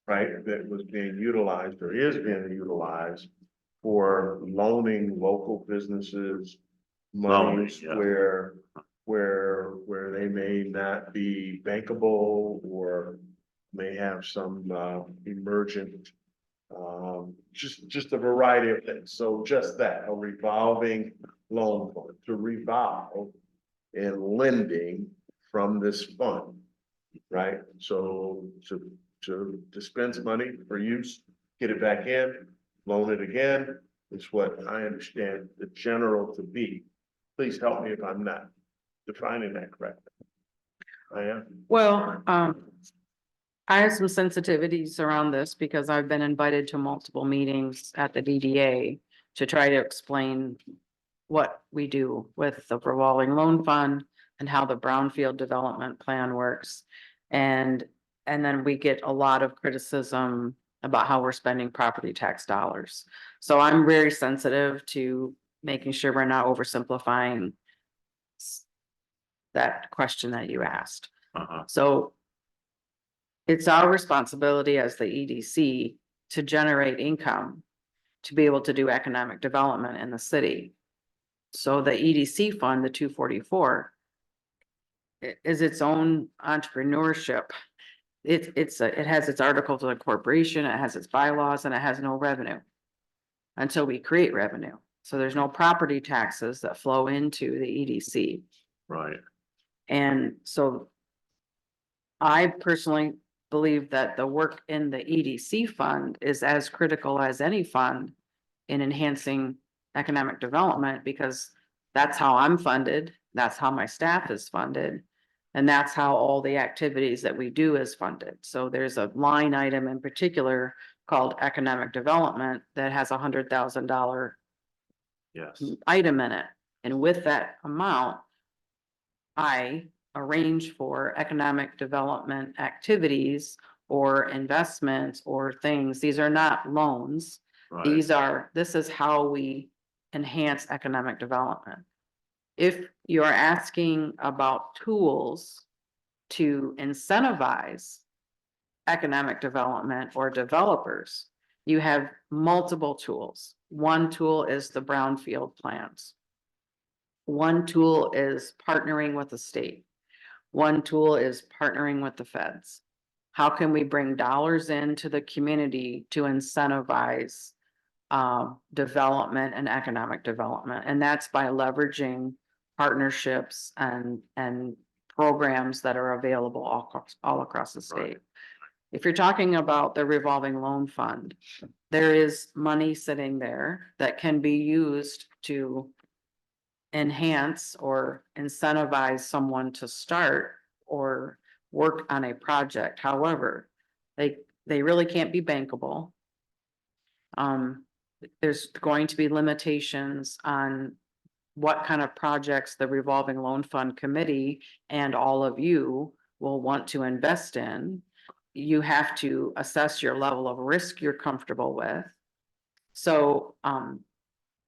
right, that was being utilized or is being utilized for loaning local businesses monies Loaning, yeah. where they may not be bankable or may have some emergent just a variety of things. So just that, a revolving loan fund to revolve in lending from this fund, right? So to dispense money for use, get it back in, loan it again, is what I understand the general to be. Please help me if I'm not defining that correctly. I am. well, I have some sensitivities around this because I've been invited to multiple meetings at the DDA to try to explain what we do with the revolving loan fund and how the brownfield development plan works. And then we get a lot of criticism about how we're spending property tax dollars. So I'm very sensitive to making sure we're not oversimplifying that question that you asked. So it's our responsibility as the EDC to generate income to be able to do economic development in the city. So the EDC fund, the 244, is its own entrepreneurship. It has its articles of incorporation, it has its bylaws, and it has no revenue until we create revenue. So there's no property taxes that flow into the EDC. Right, And so I personally believe that the work in the EDC fund is as critical as any fund in enhancing economic development, because that's how I'm funded, that's how my staff is funded, and that's how all the activities that we do is funded. So there's a line item in particular called economic development that has $100,000 yes, item in it. And with that amount, I arrange for economic development activities or investments or things. These are not loans. right, This is how we enhance economic development. If you're asking about tools to incentivize economic development or developers, you have multiple tools. One tool is the brownfield plans. One tool is partnering with the state. One tool is partnering with the feds. How can we bring dollars into the community to incentivize development and economic development? And that's by leveraging partnerships and programs that are available all across the state. Right. If you're talking about the revolving loan fund, there is money sitting there that can be used to enhance or incentivize someone to start or work on a project. However, they really can't be bankable. There's going to be limitations on what kind of projects the revolving loan fund committee and all of you will want to invest in. You have to assess your level of risk you're comfortable with. So,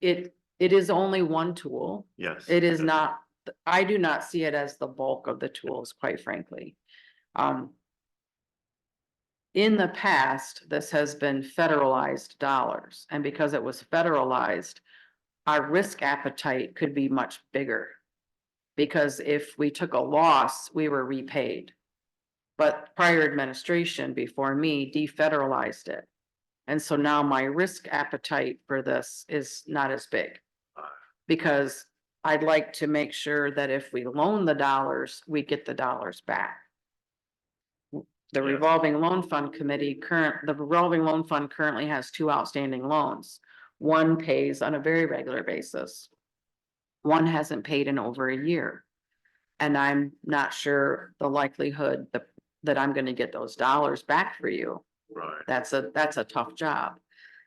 it is only one tool. yes. It is yes. not, I do not see it as the bulk of the tools, quite frankly. In the past, this has been federalized dollars, and because it was federalized, our risk appetite could be much bigger. Because if we took a loss, we were repaid. But prior administration before me defederalized it. And so now my risk appetite for this is not as big. Because I'd like to make sure that if we loan the dollars, we get the dollars back. The Yes. revolving loan fund committee the revolving loan fund currently has 2 outstanding loans. One pays on a very regular basis. One hasn't paid in over a year. And I'm not sure the likelihood that I'm gonna get those dollars back for you. Right, That's a tough job.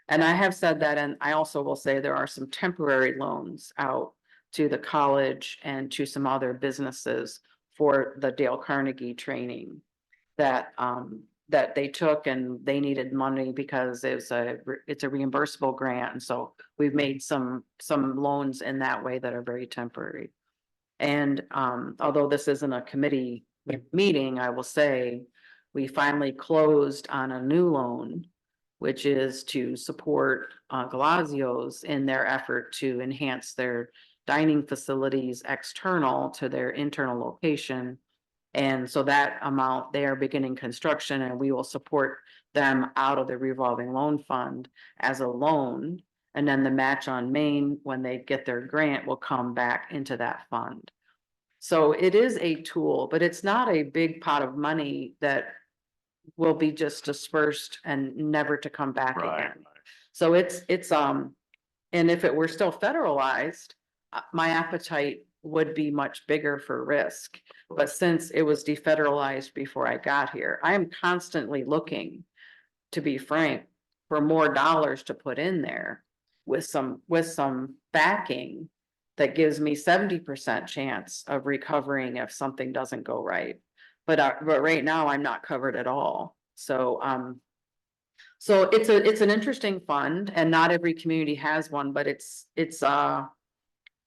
And I have said that, and I also will say there are some temporary loans out to the college and to some other businesses for the Dale Carnegie training that, that they took, and they needed money because it's a reimbursable grant. And so we've made some loans in that way that are very temporary. And, although this isn't a committee meeting, I will say, we finally closed on a new loan, which is to support, Galazio's in their effort to enhance their dining facilities external to their internal location. And so that amount, they are beginning construction, and we will support them out of the revolving loan fund as a loan. And then the match on Main, when they get their grant, will come back into that fund. So it is a tool, but it's not a big pot of money that will be just dispersed and never to come back Right. again. So it's, and if it were still federalized, my appetite would be much bigger for risk. But since it was defederalized before I got here, I am constantly looking, to be frank, for more dollars to put in there with some backing that gives me 70% chance of recovering if something doesn't go right. But right now I'm not covered at all. So, so it's an interesting fund, and not every community has one, but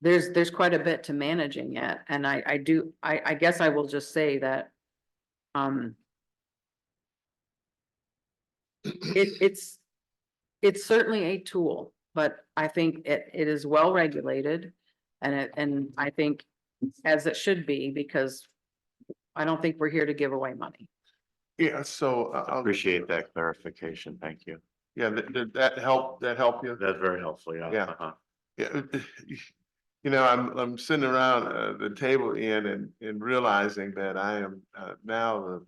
there's quite a bit to managing it. And I guess I will just say that, it's certainly a tool, but I think it is well regulated. And I think as it should be, because I don't think we're here to give away money. Yeah, so, Appreciate that clarification. Thank you. yeah, did that help you? That's very helpful. Yeah. Yeah. Uh-huh. Yeah, you know, I'm sitting around the table, Ian, and realizing that I am now the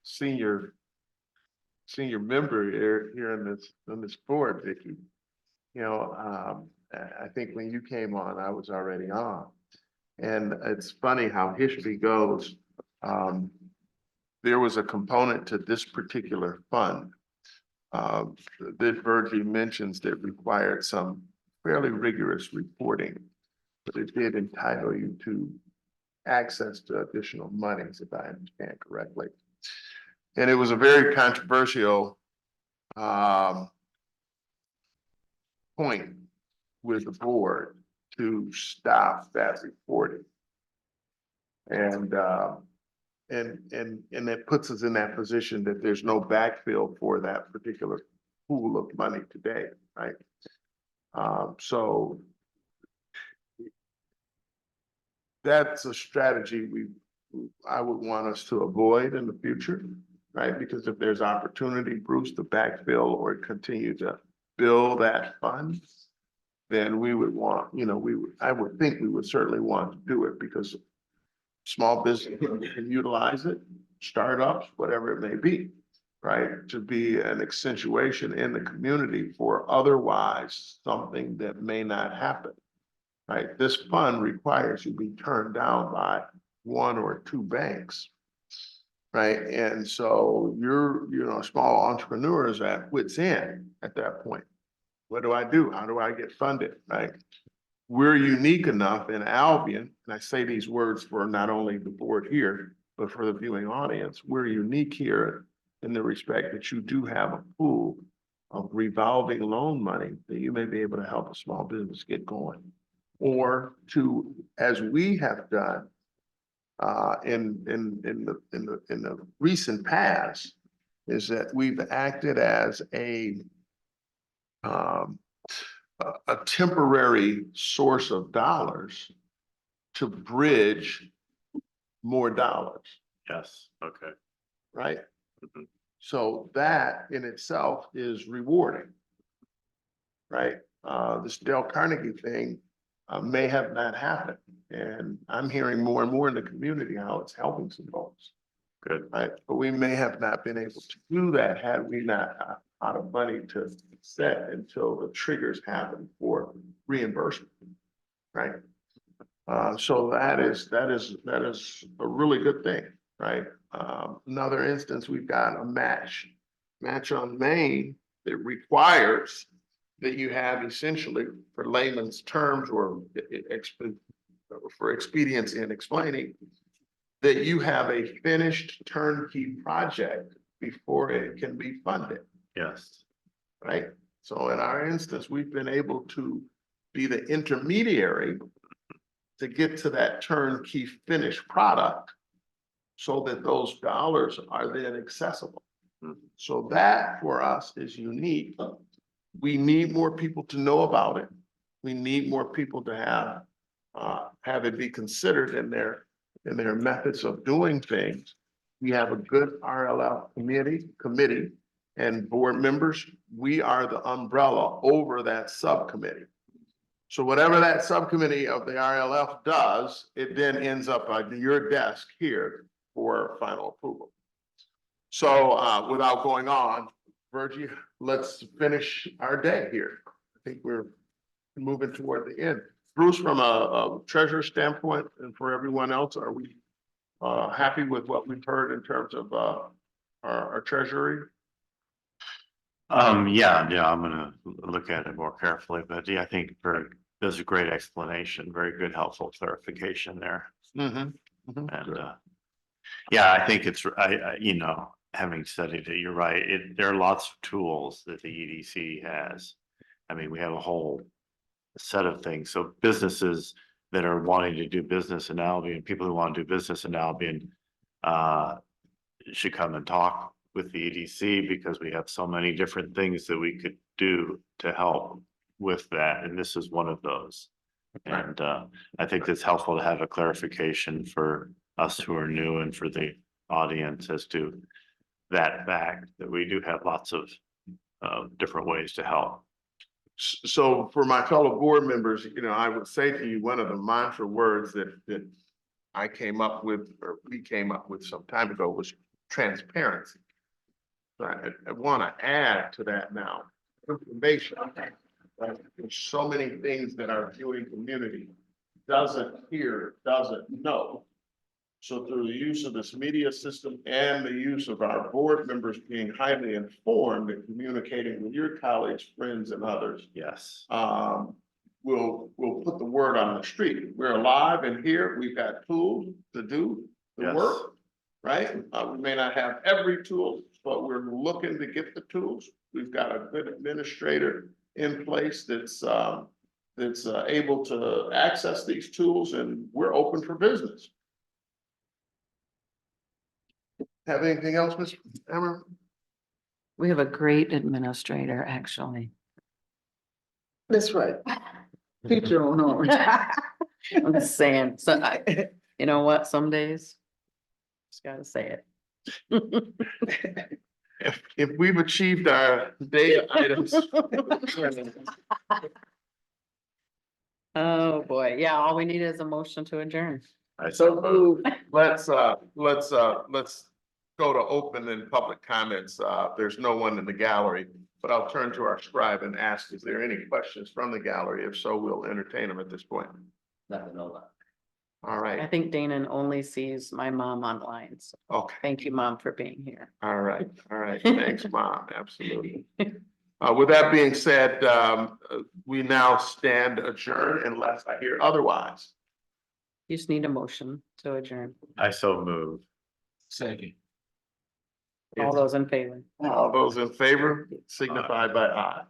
senior member here in this board, Vicky. You know, I think when you came on, I was already on. And it's funny how history goes. There was a component to this particular fund that Virgie mentions that required some fairly rigorous reporting, but it did entitle you to access to additional monies, if I understand correctly. And it was a very controversial point with the board to stop that reporting. And it puts us in that position that there's no backfill for that particular pool of money today, right? So that's a strategy I would want us to avoid in the future, right? Because if there's opportunity, Bruce, to backfill or continue to build that fund, then we would want, you know, I would think we would certainly want to do it, because small business can utilize it, startups, whatever it may be, right? To be an accentuation in the community for otherwise something that may not happen, right? This fund requires you be turned down by one or two banks, right? And so you know, small entrepreneurs at wit's end at that point. What do I do? How do I get funded, right? We're unique enough in Albion, and I say these words for not only the board here, but for the viewing audience. We're unique here in the respect that you do have a pool of revolving loan money that you may be able to help a small business get going. Or to, as we have done in the recent past, is that we've acted as a temporary source of dollars to bridge more dollars, Yes. Okay. right? Mhm. So that in itself is rewarding, right? This Dale Carnegie thing may have not happened, and I'm hearing more and more in the community how it's helping some folks. Good. Right, but we may have not been able to do that had we not out of money to set until the triggers happen for reimbursement, right? So that is a really good thing, right? Another instance, we've got a match on Main that requires that you have essentially, for layman's terms or for expedience in explaining, that you have a finished turnkey project before it can be funded, Yes. right? So in our instance, we've been able to be the intermediary to get to that turnkey finished product so that those dollars are then accessible. So that for us is unique. We need more people to know about it. We need more people to have it be considered in their methods of doing things. We have a good RLF committee and board members. We are the umbrella over that subcommittee. So whatever that subcommittee of the RLF does, it then ends up on your desk here for final approval. So without going on, Virgie, let's finish our day here. I think we're moving toward the end. Bruce, from a treasurer standpoint and for everyone else, are we happy with what we've heard in terms of our treasury? Yeah, I'm gonna look at it more carefully, but yeah, I think there's a great explanation, very good, helpful clarification there. Mm-hmm. And yeah, I think you know, having studied it, you're right. There are lots of tools that the EDC has. I mean, we have a whole set of things. So businesses that are wanting to do business in Albion, people who want to do business in Albion, should come and talk with the EDC because we have so many different things that we could do to help with that. And this is one of those. And I think it's helpful to have a clarification for us who are new and for the audience as to that fact that we do have lots of different ways to help. So for my fellow board members, you know, I would say to you, one of the mantra words that I came up with, or we came up with some time ago, was transparency. So I want to add to that now, information. Right? There's so many things that our viewing community doesn't hear, doesn't know. So through the use of this media system and the use of our board members being highly informed and communicating with your colleagues, friends, and others, Yes. we'll put the word on the street. We're alive and here. We've got tools to do the Yes. work, right? We may not have every tool, but we're looking to get the tools. We've got a good administrator in place that's able to access these tools, and we're open for business. Have anything else, Ms. Emmer? We have a great administrator, actually. That's right. Teach your own horn. I'm just saying, so you know what, some days, just gotta say it. If we've achieved our data items. Oh, boy, yeah, all we need is a motion to adjourn. So move. Let's go to open and public comments. There's no one in the gallery, but I'll turn to our scribe and ask, is there any questions from the gallery? If so, we'll entertain them at this point. Nothing, no luck. All I right, think Dana only sees my mom online, so okay, thank you, Mom, for being here. all right. Thanks, Mom, absolutely. With that being said, we now stand adjourned unless I hear otherwise. You just need a motion to adjourn. I so move. Second. All those in favor? All those in favor signify by aye.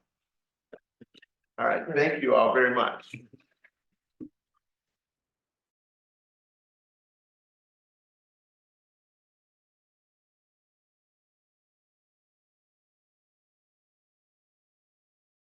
All right, thank you all very much.